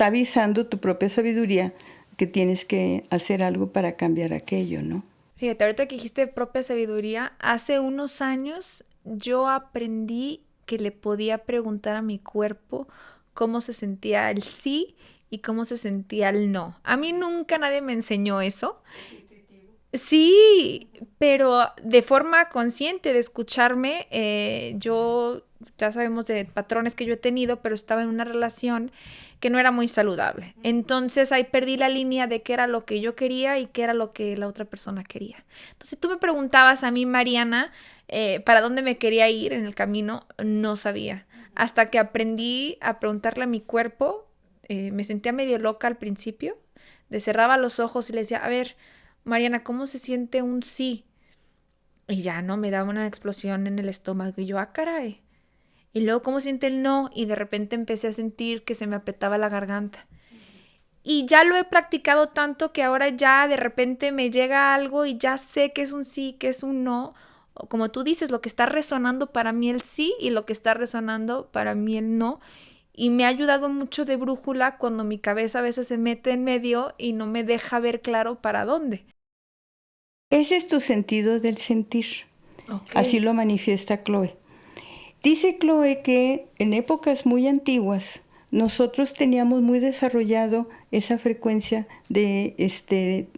avisando tu propia sabiduría que tienes que hacer algo para cambiar aquello, ¿no? Fíjate, ahorita que dijiste propia sabiduría, hace unos años yo aprendí que le podía preguntar a mi cuerpo cómo se sentía el sí y cómo se sentía el no. A mí nunca nadie me enseñó eso. Sí, pero de forma consciente de escucharme, yo, ya sabemos de patrones que yo he tenido, pero estaba en una relación que no era muy saludable. Entonces ahí perdí la línea de qué era lo que yo quería y qué era lo que la otra persona quería. Entonces tú me preguntabas a mí, Mariana, para dónde me quería ir en el camino, no sabía. Hasta que aprendí a preguntarle a mi cuerpo, me sentía medio loca al principio, de cerraba los ojos y le decía, a ver, Mariana, ¿cómo se siente un sí? Y ya no me daba una explosión en el estómago y yo, ah, caray. Y luego, ¿cómo se siente el no? Y de repente empecé a sentir que se me apretaba la garganta. Y ya lo he practicado tanto que ahora ya de repente me llega algo y ya sé que es un sí, que es un no. O como tú dices, lo que está resonando para mí el sí y lo que está resonando para mí el no. Y me ha ayudado mucho de brújula cuando mi cabeza a veces se mete en medio y no me deja ver claro para dónde. Ese es tu sentido del sentir. Ok. Así lo manifiesta Chloe. Dice Chloe que en épocas muy antiguas nosotros teníamos muy desarrollado esa frecuencia de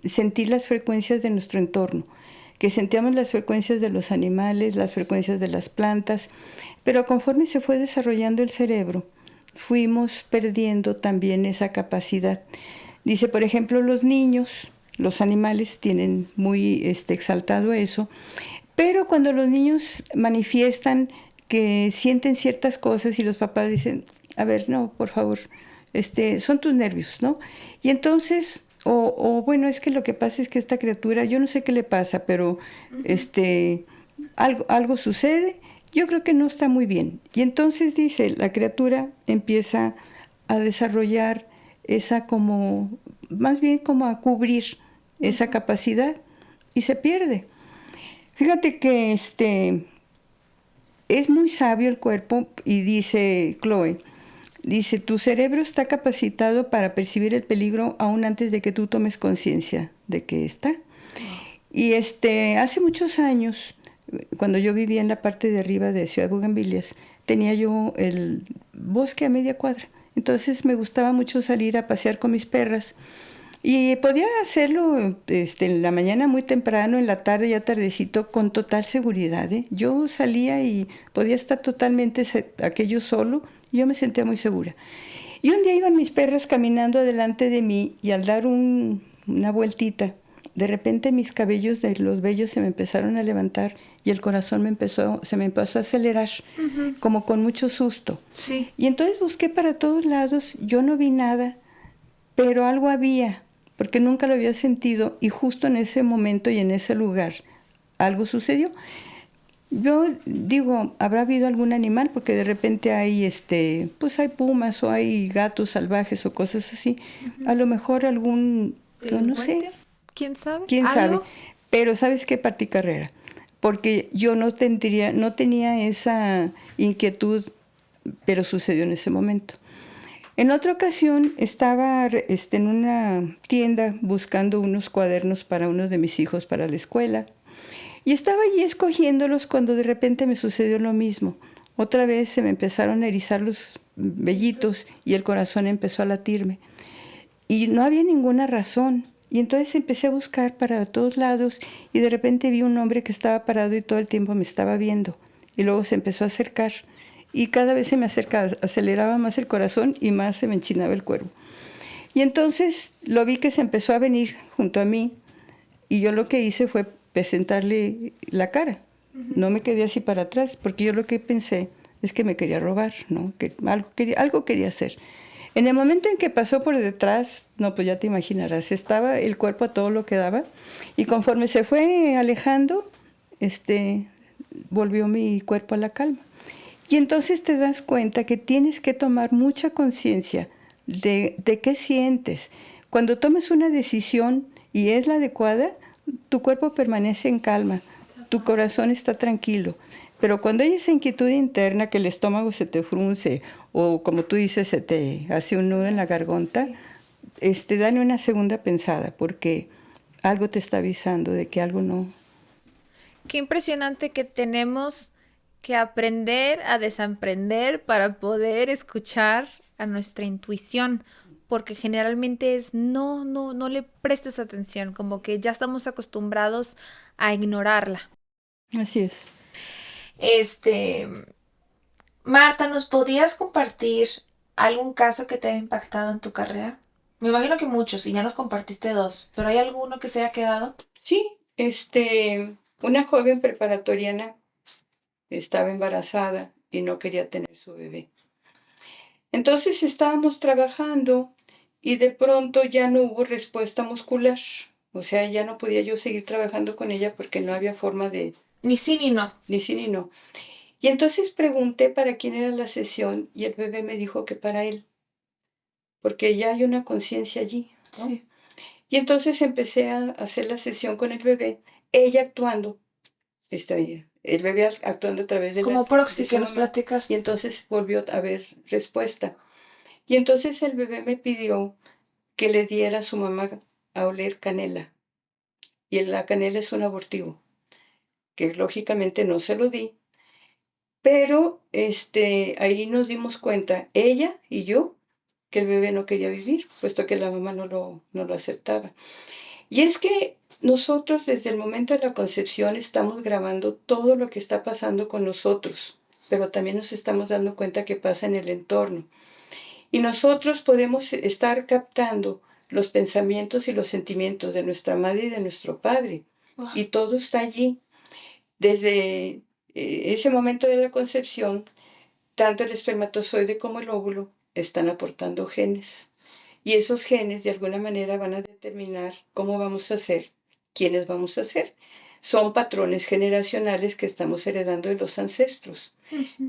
sentir las frecuencias de nuestro entorno, que sentíamos las frecuencias de los animales, las frecuencias de las plantas, pero conforme se fue desarrollando el cerebro, fuimos perdiendo también esa capacidad. Dice, por ejemplo, los niños, los animales tienen muy exaltado eso, pero cuando los niños manifiestan que sienten ciertas cosas y los papás dicen, a ver, no, por favor, son tus nervios, ¿no? Y entonces, bueno, es que lo que pasa es que esta criatura, yo no sé qué le pasa, pero algo sucede, yo creo que no está muy bien. Y entonces dice, la criatura empieza a desarrollar esa como, más bien como a cubrir esa capacidad y se pierde. Fíjate que es muy sabio el cuerpo y dice Chloe, dice, tu cerebro está capacitado para percibir el peligro aún antes de que tú tomes conciencia de que está. Y hace muchos años, cuando yo vivía en la parte de arriba de Ciudad Bugambilias, tenía yo el bosque a media cuadra. Entonces me gustaba mucho salir a pasear con mis perras. Y podía hacerlo en la mañana muy temprano, en la tarde ya tardecito, con total seguridad, ¿eh? Yo salía y podía estar totalmente aquello solo, y yo me sentía muy segura. Y un día iban mis perras caminando delante de mí y al dar una vueltita de repente mis cabellos de los vellos se me empezaron a levantar y el corazón se me empezó a acelerar, como con mucho susto. Sí. Y entonces busqué para todos lados, yo no vi nada, pero algo había, porque nunca lo había sentido y justo en ese momento y en ese lugar algo sucedió. Yo digo, ¿habrá habido algún animal? Porque de repente hay, pues hay pumas o hay gatos salvajes o cosas así. A lo mejor algún, no sé, ¿Delincuente? ¿Quién sabe? quién sabe. ¿Algo? Pero ¿sabes qué, Pati Carrera? Porque yo no tenía esa inquietud, pero sucedió en ese momento. En otra ocasión estaba en una tienda buscando unos cuadernos para uno de mis hijos para la escuela. Y estaba allí escogiéndolos cuando de repente me sucedió lo mismo. Otra vez se me empezaron a erizar los vellitos y el corazón empezó a latirme. Y no había ninguna razón. Y entonces empecé a buscar para todos lados y de repente vi un hombre que estaba parado y todo el tiempo me estaba viendo. Y luego se empezó a acercar. Y cada vez se me acercaba, aceleraba más el corazón y más se me enchinaba el cuerpo. Y entonces lo vi que se empezó a venir junto a mí y yo lo que hice fue presentarle la cara. No me quedé así para atrás, porque yo lo que pensé es que me quería robar, ¿no? Que algo quería hacer. En el momento en que pasó por detrás, no, pues ya te imaginarás, estaba el cuerpo a todo lo que daba, y conforme se fue alejando, volvió mi cuerpo a la calma. Y entonces te das cuenta que tienes que tomar mucha conciencia de qué sientes. Cuando tomes una decisión y es la adecuada, tu cuerpo permanece en calma, tu corazón está tranquilo. Pero cuando hay esa inquietud interna, que el estómago se te frunce o como tú dices, se te hace un nudo en la garganta, dale una segunda pensada porque algo te está avisando de que algo no. Qué impresionante que tenemos que aprender a desaprender para poder escuchar a nuestra intuición, porque generalmente es no le prestes atención, como que ya estamos acostumbrados a ignorarla. Así es. Este, Marta, ¿nos podrías compartir algún caso que te haya impactado en tu carrera? Me imagino que muchos, y ya nos compartiste dos, pero ¿hay alguno que se haya quedado? Sí, una joven preparatoriana estaba embarazada y no quería tener su bebé. Entonces estábamos trabajando y de pronto ya no hubo respuesta muscular. O sea, ya no podía yo seguir trabajando con ella porque no había forma de Ni sí ni no. ni sí ni no. Y entonces pregunté para quién era la sesión y el bebé me dijo que para él, porque ya hay una conciencia allí, ¿no? Sí. Y entonces empecé a hacer la sesión con el bebé, ella actuando, el bebé actuando a través Como de proxy que su nos mamá. Y platicaste. entonces volvió a haber respuesta. Y entonces el bebé me pidió que le diera a su mamá a oler canela. Y la canela es un abortivo, que lógicamente no se lo di. Pero ahí nos dimos cuenta, ella y yo, que el bebé no quería vivir, puesto que la mamá no lo aceptaba. Y es que nosotros desde el momento de la concepción estamos grabando todo lo que está pasando con nosotros, pero también nos estamos dando cuenta que pasa en el entorno. Y nosotros podemos estar captando los pensamientos y los sentimientos de nuestra madre y de nuestro padre. Wow. Y todo está allí. Desde ese momento de la concepción, tanto el espermatozoide como el óvulo están aportando genes. Y esos genes de alguna manera van a determinar cómo vamos a ser, quiénes vamos a ser. Son patrones generacionales que estamos heredando de los ancestros.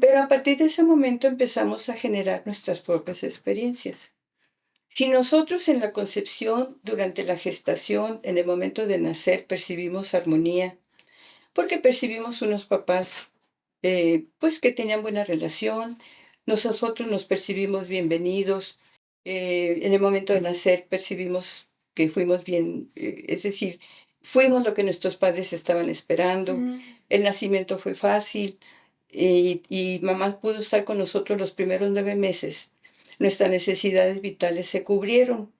Pero a partir de ese momento empezamos a generar nuestras propias experiencias. Si nosotros en la concepción, durante la gestación, en el momento de nacer, percibimos armonía, porque percibimos unos papás pues que tenían buena relación, nosotros nos percibimos bienvenidos, en el momento de nacer percibimos que fuimos bien, es decir, fuimos lo que nuestros padres estaban esperando, el nacimiento fue fácil y mamá pudo estar con nosotros los primeros 9 meses. Nuestras necesidades vitales se cubrieron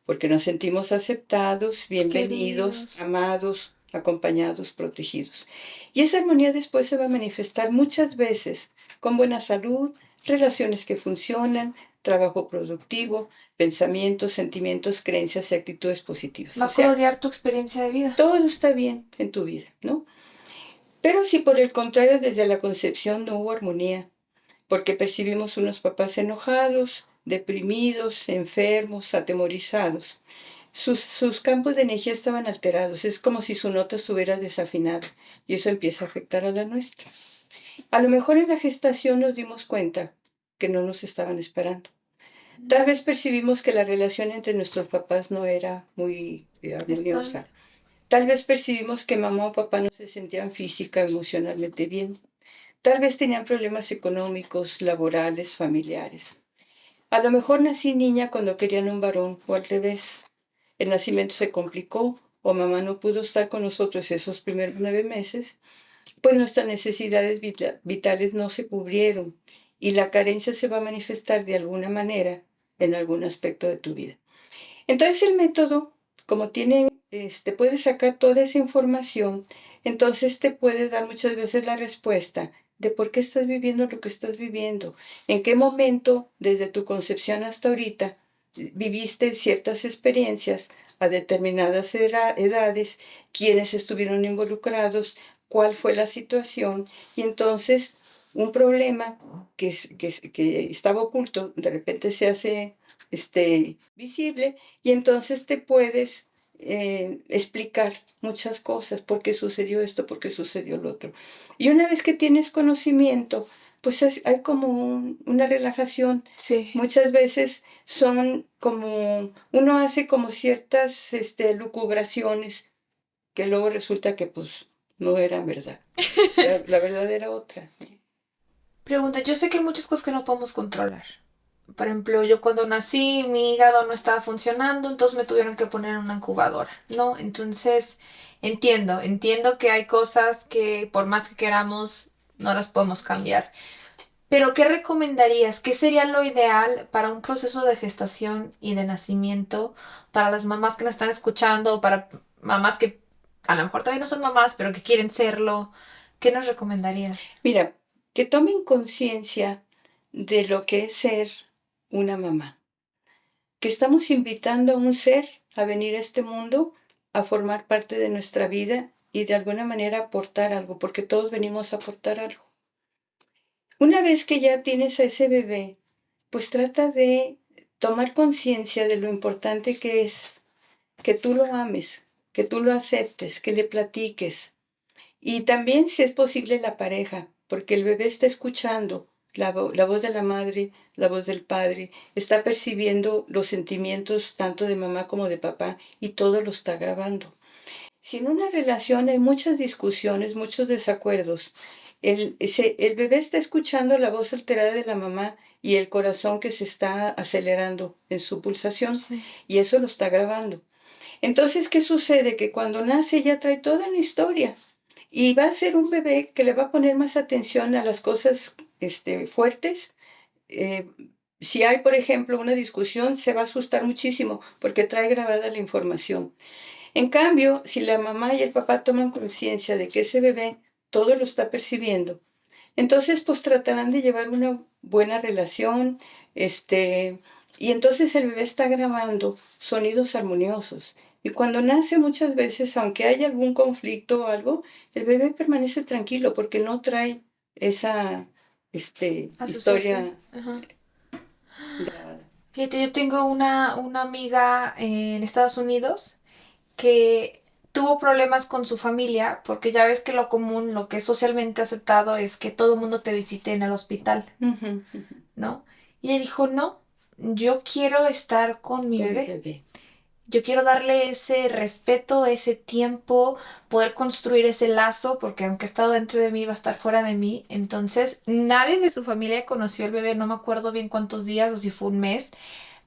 porque nos sentimos aceptados, bienvenidos, Queridos. amados, acompañados, protegidos. Y esa armonía después se va a manifestar muchas veces con buena salud, relaciones que funcionan, trabajo productivo, pensamientos, sentimientos, creencias y actitudes positivas. Va a colorear tu experiencia de vida. Todo está bien en tu vida, ¿no? Pero si por el contrario desde la concepción no hubo armonía, porque percibimos unos papás enojados, deprimidos, enfermos, atemorizados, sus campos de energía estaban alterados, es como si su nota estuviera desafinada y eso empieza a afectar a la nuestra. A lo mejor en la gestación nos dimos cuenta que no nos estaban esperando. Tal vez percibimos que la relación entre nuestros papás no era muy armoniosa. Tal vez percibimos que mamá o papá no se sentían física o emocionalmente bien. Tal vez tenían problemas económicos, laborales, familiares. A lo mejor nací niña cuando querían un varón o al revés. El nacimiento se complicó o mamá no pudo estar con nosotros esos primeros 9 meses, pues nuestras necesidades vitales no se cubrieron y la carencia se va a manifestar de alguna manera en algún aspecto de tu vida. Entonces el método, como puede sacar toda esa información, entonces te puede dar muchas veces la respuesta de por qué estás viviendo lo que estás viviendo, en qué momento, desde tu concepción hasta ahorita, viviste ciertas experiencias a determinadas edades, quiénes estuvieron involucrados, cuál fue la situación, y entonces un problema que estaba oculto de repente se hace visible y entonces te puedes explicar muchas cosas, por qué sucedió esto, por qué sucedió lo otro. Y una vez que tienes conocimiento, pues hay como una relajación. Sí. Muchas veces son como, uno hace como ciertas lucubraciones que luego resulta que pues no eran verdad. La verdad era otra. Pregunta, yo sé que hay muchas cosas que no podemos controlar. Por ejemplo, yo cuando nací, mi hígado no estaba funcionando, entonces me tuvieron que poner en una incubadora, ¿no? Entonces, entiendo que hay cosas que por más que queramos, no las podemos cambiar. Pero, ¿qué recomendarías? ¿Qué sería lo ideal para un proceso de gestación y de nacimiento para las mamás que nos están escuchando o para mamás que a lo mejor todavía no son mamás, pero que quieren serlo? ¿Qué nos recomendarías? Mira, que tomen conciencia de lo que es ser una mamá. Que estamos invitando a un ser a venir a este mundo, a formar parte de nuestra vida y de alguna manera aportar algo, porque todos venimos a aportar algo. Una vez que ya tienes a ese bebé, pues trata de tomar conciencia de lo importante que es que tú lo ames, que tú lo aceptes, que le platiques. Y también, si es posible, la pareja, porque el bebé está escuchando la voz de la madre, la voz del padre, está percibiendo los sentimientos tanto de mamá como de papá y todo lo está grabando. Si en una relación hay muchas discusiones, muchos desacuerdos, el bebé está escuchando la voz alterada de la mamá y el corazón que se está acelerando en su pulsación y eso lo está grabando. Entonces, ¿qué sucede? Que cuando nace ya trae toda una historia y va a ser un bebé que le va a poner más atención a las cosas fuertes. Eh, si hay, por ejemplo, una discusión, se va a asustar muchísimo porque trae grabada la información. En cambio, si la mamá y el papá toman conciencia de que ese bebé todo lo está percibiendo, entonces pues tratarán de llevar una buena relación, y entonces el bebé está grabando sonidos armoniosos. Y cuando nace muchas veces, aunque haya algún conflicto o algo, el bebé permanece tranquilo porque no trae esa historia Ajá. grabada. Fíjate, yo tengo una amiga en Estados Unidos que tuvo problemas con su familia porque ya ves que lo común, lo que es socialmente aceptado es que todo el mundo te visite en el hospital, Ujú, ujú. ¿no? Y ella dijo, no, yo quiero estar con mi Con el bebé. bebé. Yo quiero darle ese respeto, ese tiempo, poder construir ese lazo, porque aunque ha estado dentro de mí, va a estar fuera de mí. Entonces, nadie de su familia conoció al bebé, no me acuerdo bien cuántos días o si fue un mes,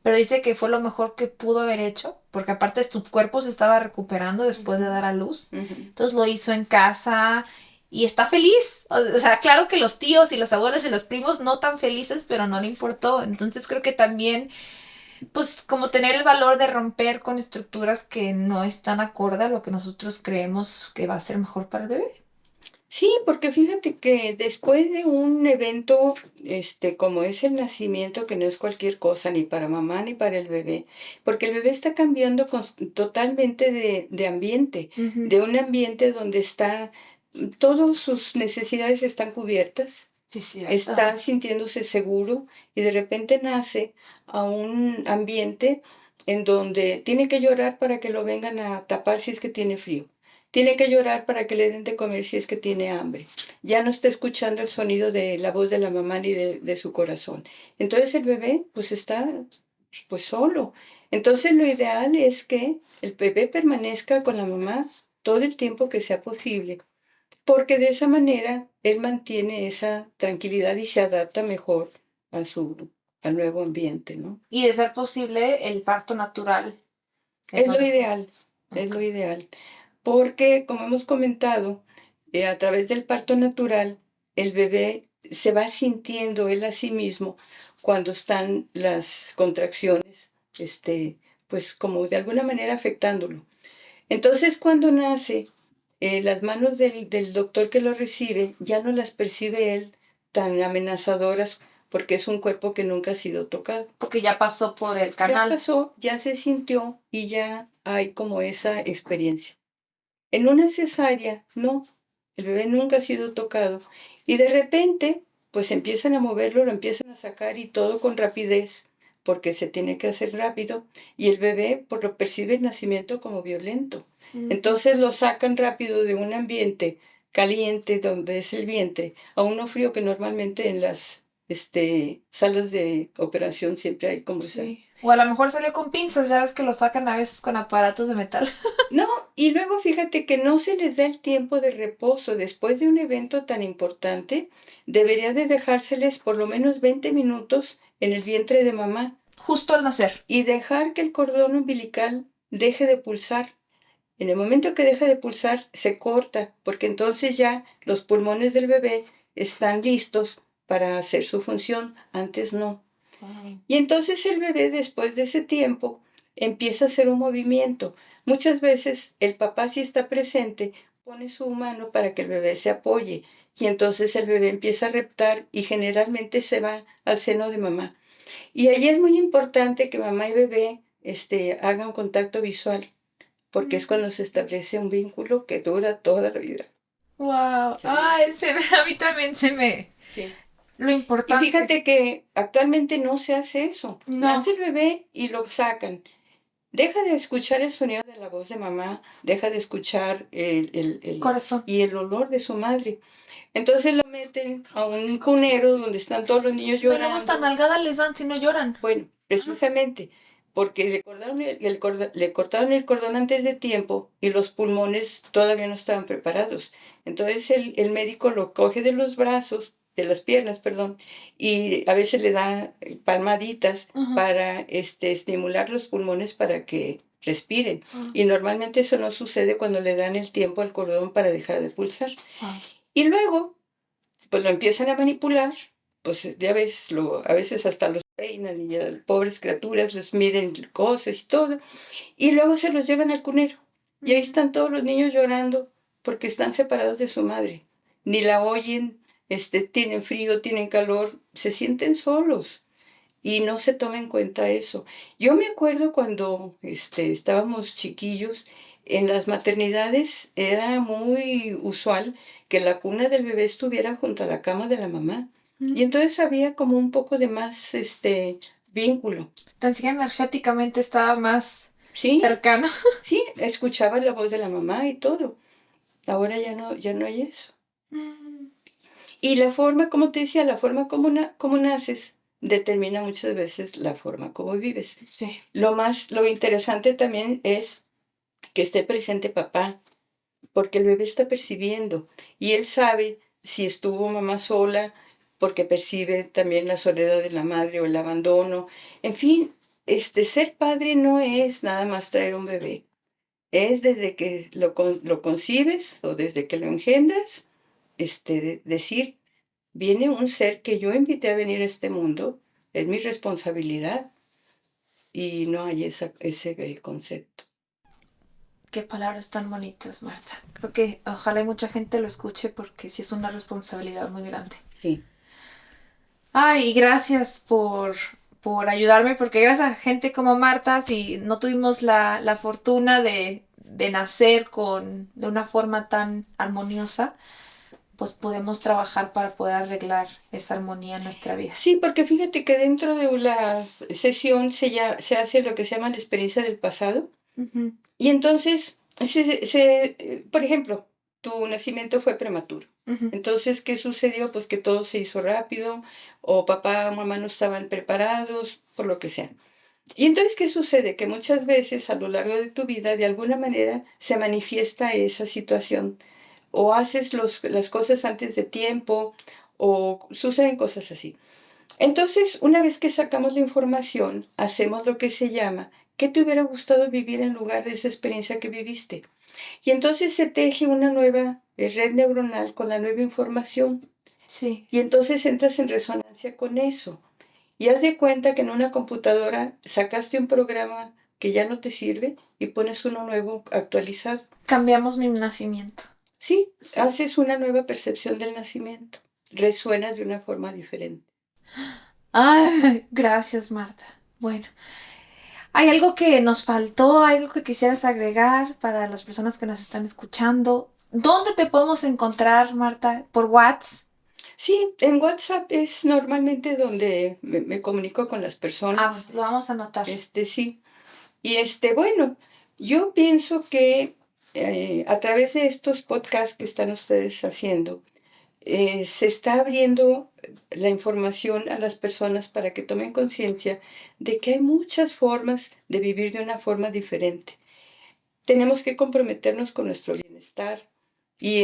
pero dice que fue lo mejor que pudo haber hecho, porque aparte su cuerpo se estaba recuperando después de dar a luz. Ujú. Entonces lo hizo en casa y está feliz. O sea, claro que los tíos y los abuelos y los primos no tan felices, pero no le importó. Entonces creo que también pues como tener el valor de romper con estructuras que no están acorde a lo que nosotros creemos que va a ser mejor para el bebé. Sí, porque fíjate que después de un evento, como es el nacimiento, que no es cualquier cosa, ni para mamá ni para el bebé, porque el bebé está cambiando totalmente de ambiente, Ujú. de un ambiente donde está, todas sus necesidades están cubiertas, Sí, cierto. está sintiéndose seguro y de repente nace a un ambiente en donde tiene que llorar para que lo vengan a tapar si es que tiene frío. Tiene que llorar para que le den de comer si es que tiene hambre. Ya no está escuchando el sonido de la voz de la mamá ni de su corazón. Entonces el bebé pues está pues solo. Entonces lo ideal es que el bebé permanezca con la mamá todo el tiempo que sea posible, porque de esa manera él mantiene esa tranquilidad y se adapta mejor a al nuevo ambiente, ¿no? Y de ser posible, el parto natural es Es lo lo mejor. ideal, es Ok. lo ideal. Porque, como hemos comentado, a través del parto natural, el bebé se va sintiendo él a sí mismo cuando están las contracciones, pues como de alguna manera afectándolo. Entonces, cuando nace, las manos del doctor que lo recibe ya no las percibe él tan amenazadoras porque es un cuerpo que nunca ha sido tocado. Porque ya pasó por el Ya canal. pasó, ya se sintió y ya hay como esa experiencia. En una cesárea, no, el bebé nunca ha sido tocado y de repente, pues empiezan a moverlo, lo empiezan a sacar y todo con rapidez, porque se tiene que hacer rápido y el bebé pues lo percibe el nacimiento como violento. Ujú. Entonces lo sacan rápido de un ambiente caliente donde es el vientre a uno frío que normalmente en las salas de operación siempre hay como esa. Sí. O a lo mejor salió con pinzas, ya ves que lo sacan a veces con aparatos de metal. No, y luego fíjate que no se les da el tiempo de reposo después de un evento tan importante. Debería de dejárseles por lo menos 20 minutos en el vientre de mamá Justo al nacer. y dejar que el cordón umbilical deje de pulsar. En el momento que deja de pulsar, se corta, porque entonces ya los pulmones del bebé están listos para hacer su función. Antes no. Wow. Y entonces el bebé, después de ese tiempo, empieza a hacer un movimiento. Muchas veces el papá, si está presente, pone su mano para que el bebé se apoye y entonces el bebé empieza a reptar y generalmente se va al seno de mamá. Y ahí es muy importante que mamá y bebé hagan contacto visual, porque es cuando se establece un vínculo que dura toda la vida. Wow. Sí, Ay, a mí también se me. sí. Lo Y importante. fíjate que actualmente no se hace eso. No. Nace el bebé y lo sacan. Deja de escuchar el sonido de la voz de mamá, deja de escuchar Corazón. y el olor de su madre. Entonces lo meten a un cunero donde están todos los niños No, y luego hasta llorando. nalgada les dan si no lloran. Bueno, Ah. precisamente porque le cortaron el cordón antes de tiempo y los pulmones todavía no estaban preparados. Entonces el médico lo coge de los brazos, de las piernas, perdón, y a veces le da palmaditas Ajá. para estimular los pulmones para que respiren. Ah. Y normalmente eso no sucede cuando le dan el tiempo al cordón para dejar de pulsar. Wow. Y luego pues lo empiezan a manipular, pues ya ves, a veces hasta los peinan y a pobres criaturas les miden cosas y todo, y luego se los llevan al cunero. Y ahí están todos los niños llorando porque están separados de su madre. Ni la oyen, tienen frío, tienen calor, se sienten solos y no se toma en cuenta eso. Yo me acuerdo cuando estábamos chiquillos, en las maternidades era muy usual que la cuna del bebé estuviera junto a la cama de la mamá. Y entonces había como un poco de más vínculo. Tan siquiera energéticamente estaba más Sí, cercano. sí, escuchaba la voz de la mamá y todo. Ahora ya no hay eso. Mm. Y la forma, como te decía, la forma como naces determina muchas veces la forma como vives. Sí. Lo interesante también es que esté presente papá, porque el bebé está percibiendo y él sabe si estuvo mamá sola, porque percibe también la soledad de la madre o el abandono. En fin, ser padre no es nada más traer un bebé, es desde que lo concibes o desde que lo engendras, decir, viene un ser que yo invité a venir a este mundo, es mi responsabilidad y no hay ese concepto. Qué palabras tan bonitas, Marta. Creo que ojalá y mucha gente lo escuche porque sí es una responsabilidad muy grande. Sí. Ay, y gracias por ayudarme, porque gracias a gente como Marta, si no tuvimos la fortuna de nacer de una forma tan armoniosa, pues podemos trabajar para poder arreglar esa armonía en nuestra vida. Sí, porque fíjate que dentro de la sesión se hace lo que se llama la experiencia del pasado. Ujú, Y entonces, por ejemplo, tu nacimiento fue prematuro. ujú. Entonces, ¿qué sucedió? Pues que todo se hizo rápido, o papá o mamá no estaban preparados, por lo que sea. Y entonces, ¿qué sucede? Que muchas veces a lo largo de tu vida, de alguna manera, se manifiesta esa situación. O haces las cosas antes de tiempo, o suceden cosas así. Entonces, una vez que sacamos la información, hacemos lo que se llama, ¿qué te hubiera gustado vivir en lugar de esa experiencia que viviste? Y entonces se teje una nueva red neuronal con la nueva información. Sí. Y entonces entras en resonancia con eso. Y haz de cuenta que en una computadora sacaste un programa que ya no te sirve y pones uno nuevo actualizado. Cambiamos mi nacimiento. Sí, Sí. haces una nueva percepción del nacimiento. Resuenas de una forma diferente. Ay, gracias, Marta. Bueno, ¿hay algo que nos faltó? ¿Hay algo que quisieras agregar para las personas que nos están escuchando? ¿Dónde te podemos encontrar, Marta? ¿Por WhatsApp? Sí, en WhatsApp es normalmente donde me comunico con las personas. Lo vamos a anotar. Sí. Y bueno, yo pienso que a través de estos podcasts que están ustedes haciendo, se está abriendo la información a las personas para que tomen conciencia de que hay muchas formas de vivir de una forma diferente. Tenemos que comprometernos con nuestro bienestar y,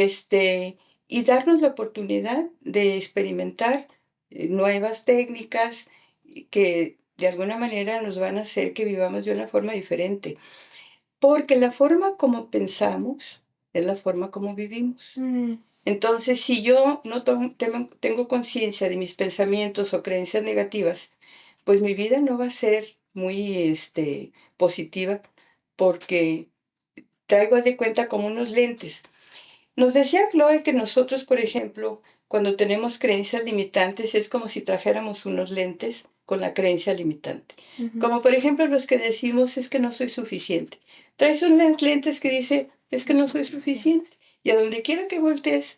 y darnos la oportunidad de experimentar nuevas técnicas que de alguna manera nos van a hacer que vivamos de una forma diferente. Porque la forma como pensamos es la forma como vivimos. Mm, Entonces, si yo no tengo conciencia de mis pensamientos o creencias negativas, pues mi vida no va a ser muy positiva porque traigo de cuenta como unos lentes. Nos decía Chloe que nosotros, por ejemplo, cuando tenemos creencias limitantes, es como si trajéramos unos lentes con la creencia limitante. ujú. Como por ejemplo los que decimos es que no soy suficiente. Traes unos lentes que dice es que no soy suficiente. Y a donde quiera que voltees,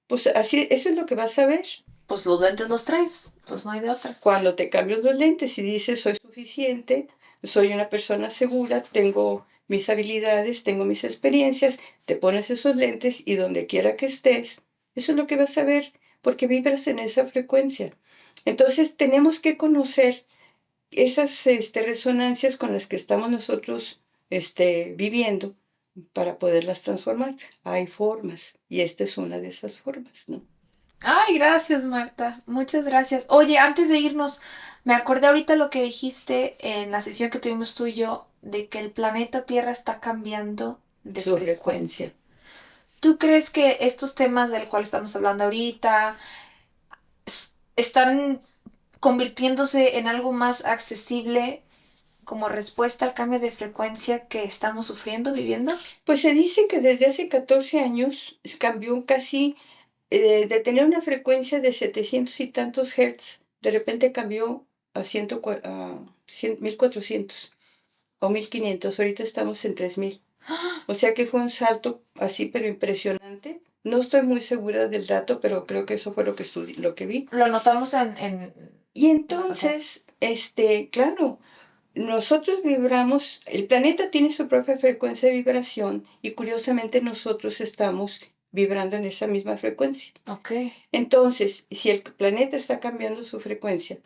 pues así, eso es lo que vas a ver. Pues los lentes los traes, pues no hay de otra. Cuando te cambias los lentes y dices soy suficiente, soy una persona segura, tengo mis habilidades, tengo mis experiencias, te pones esos lentes y donde quiera que estés, eso es lo que vas a ver, porque vibras en esa frecuencia. Entonces tenemos que conocer esas resonancias con las que estamos nosotros viviendo para poderlas transformar. Hay formas y esta es una de esas formas, ¿no? Ay, gracias, Marta. Muchas gracias. Oye, antes de irnos, me acordé ahorita lo que dijiste en la sesión que tuvimos tú y yo, de que el planeta Tierra está cambiando de Su frecuencia. frecuencia. ¿Tú crees que estos temas del cual estamos hablando ahorita están convirtiéndose en algo más accesible como respuesta al cambio de frecuencia que estamos sufriendo, viviendo? Pues se dice que desde hace 14 años cambió casi de tener una frecuencia de 700 y tantos hertz, de repente cambió a 1400 o 1500. Ahorita estamos en 3000. O sea que fue un salto así, pero impresionante. No estoy muy segura del dato, pero creo que eso fue lo que lo que vi. Lo notamos Y en la pantalla. entonces, claro, nosotros vibramos, el planeta tiene su propia frecuencia de vibración y curiosamente nosotros estamos vibrando en esa misma frecuencia. Ok. Entonces, si el planeta está cambiando su frecuencia,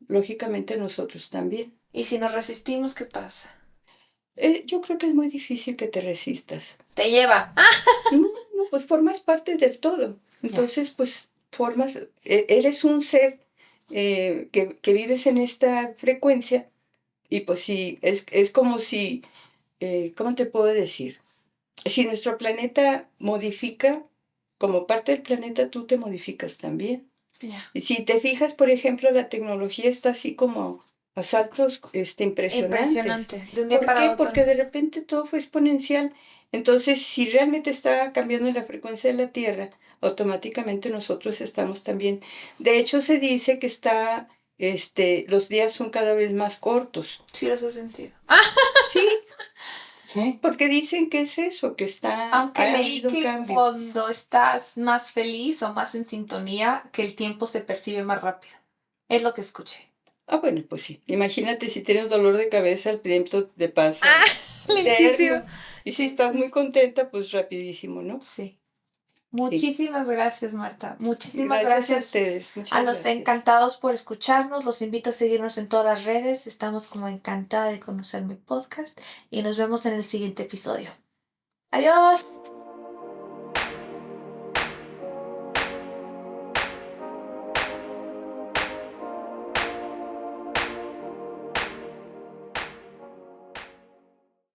lógicamente nosotros también. Y si nos resistimos, ¿qué pasa? Yo creo que es muy difícil que te resistas. Te lleva. No, no, pues formas parte del todo. Ya. Entonces, pues eres un ser que vives en esta frecuencia y pues sí, es como si, ¿cómo te puedo decir? Si nuestro planeta modifica, como parte del planeta tú te modificas también. Ya. Y si te fijas, por ejemplo, la tecnología está así como saltos impresionantes. Impresionante. De un día ¿Por para qué? otro. Porque de repente todo fue exponencial. Entonces, si realmente está cambiando la frecuencia de la Tierra, automáticamente nosotros estamos también. De hecho, se dice que los días son cada vez más cortos. Sí, los he sentido. Sí, porque dicen que es eso, que Aunque ha leí habido un que cambio. cuando estás más feliz o más en sintonía, que el tiempo se percibe más rápido. Es lo que escuché. Bueno, pues sí. Imagínate si tienes dolor de cabeza, el tiempo te pasa Lentísimo. eterno. Y si estás muy contenta, pues rapidísimo, ¿no? Sí. Sí. Muchísimas gracias, Marta. Muchísimas Gracias a gracias ustedes. a Muchas los gracias. encantados por escucharnos. Los invito a seguirnos en todas las redes. Estamos como Encantada de Conocer mi podcast y nos vemos en el siguiente episodio. Adiós.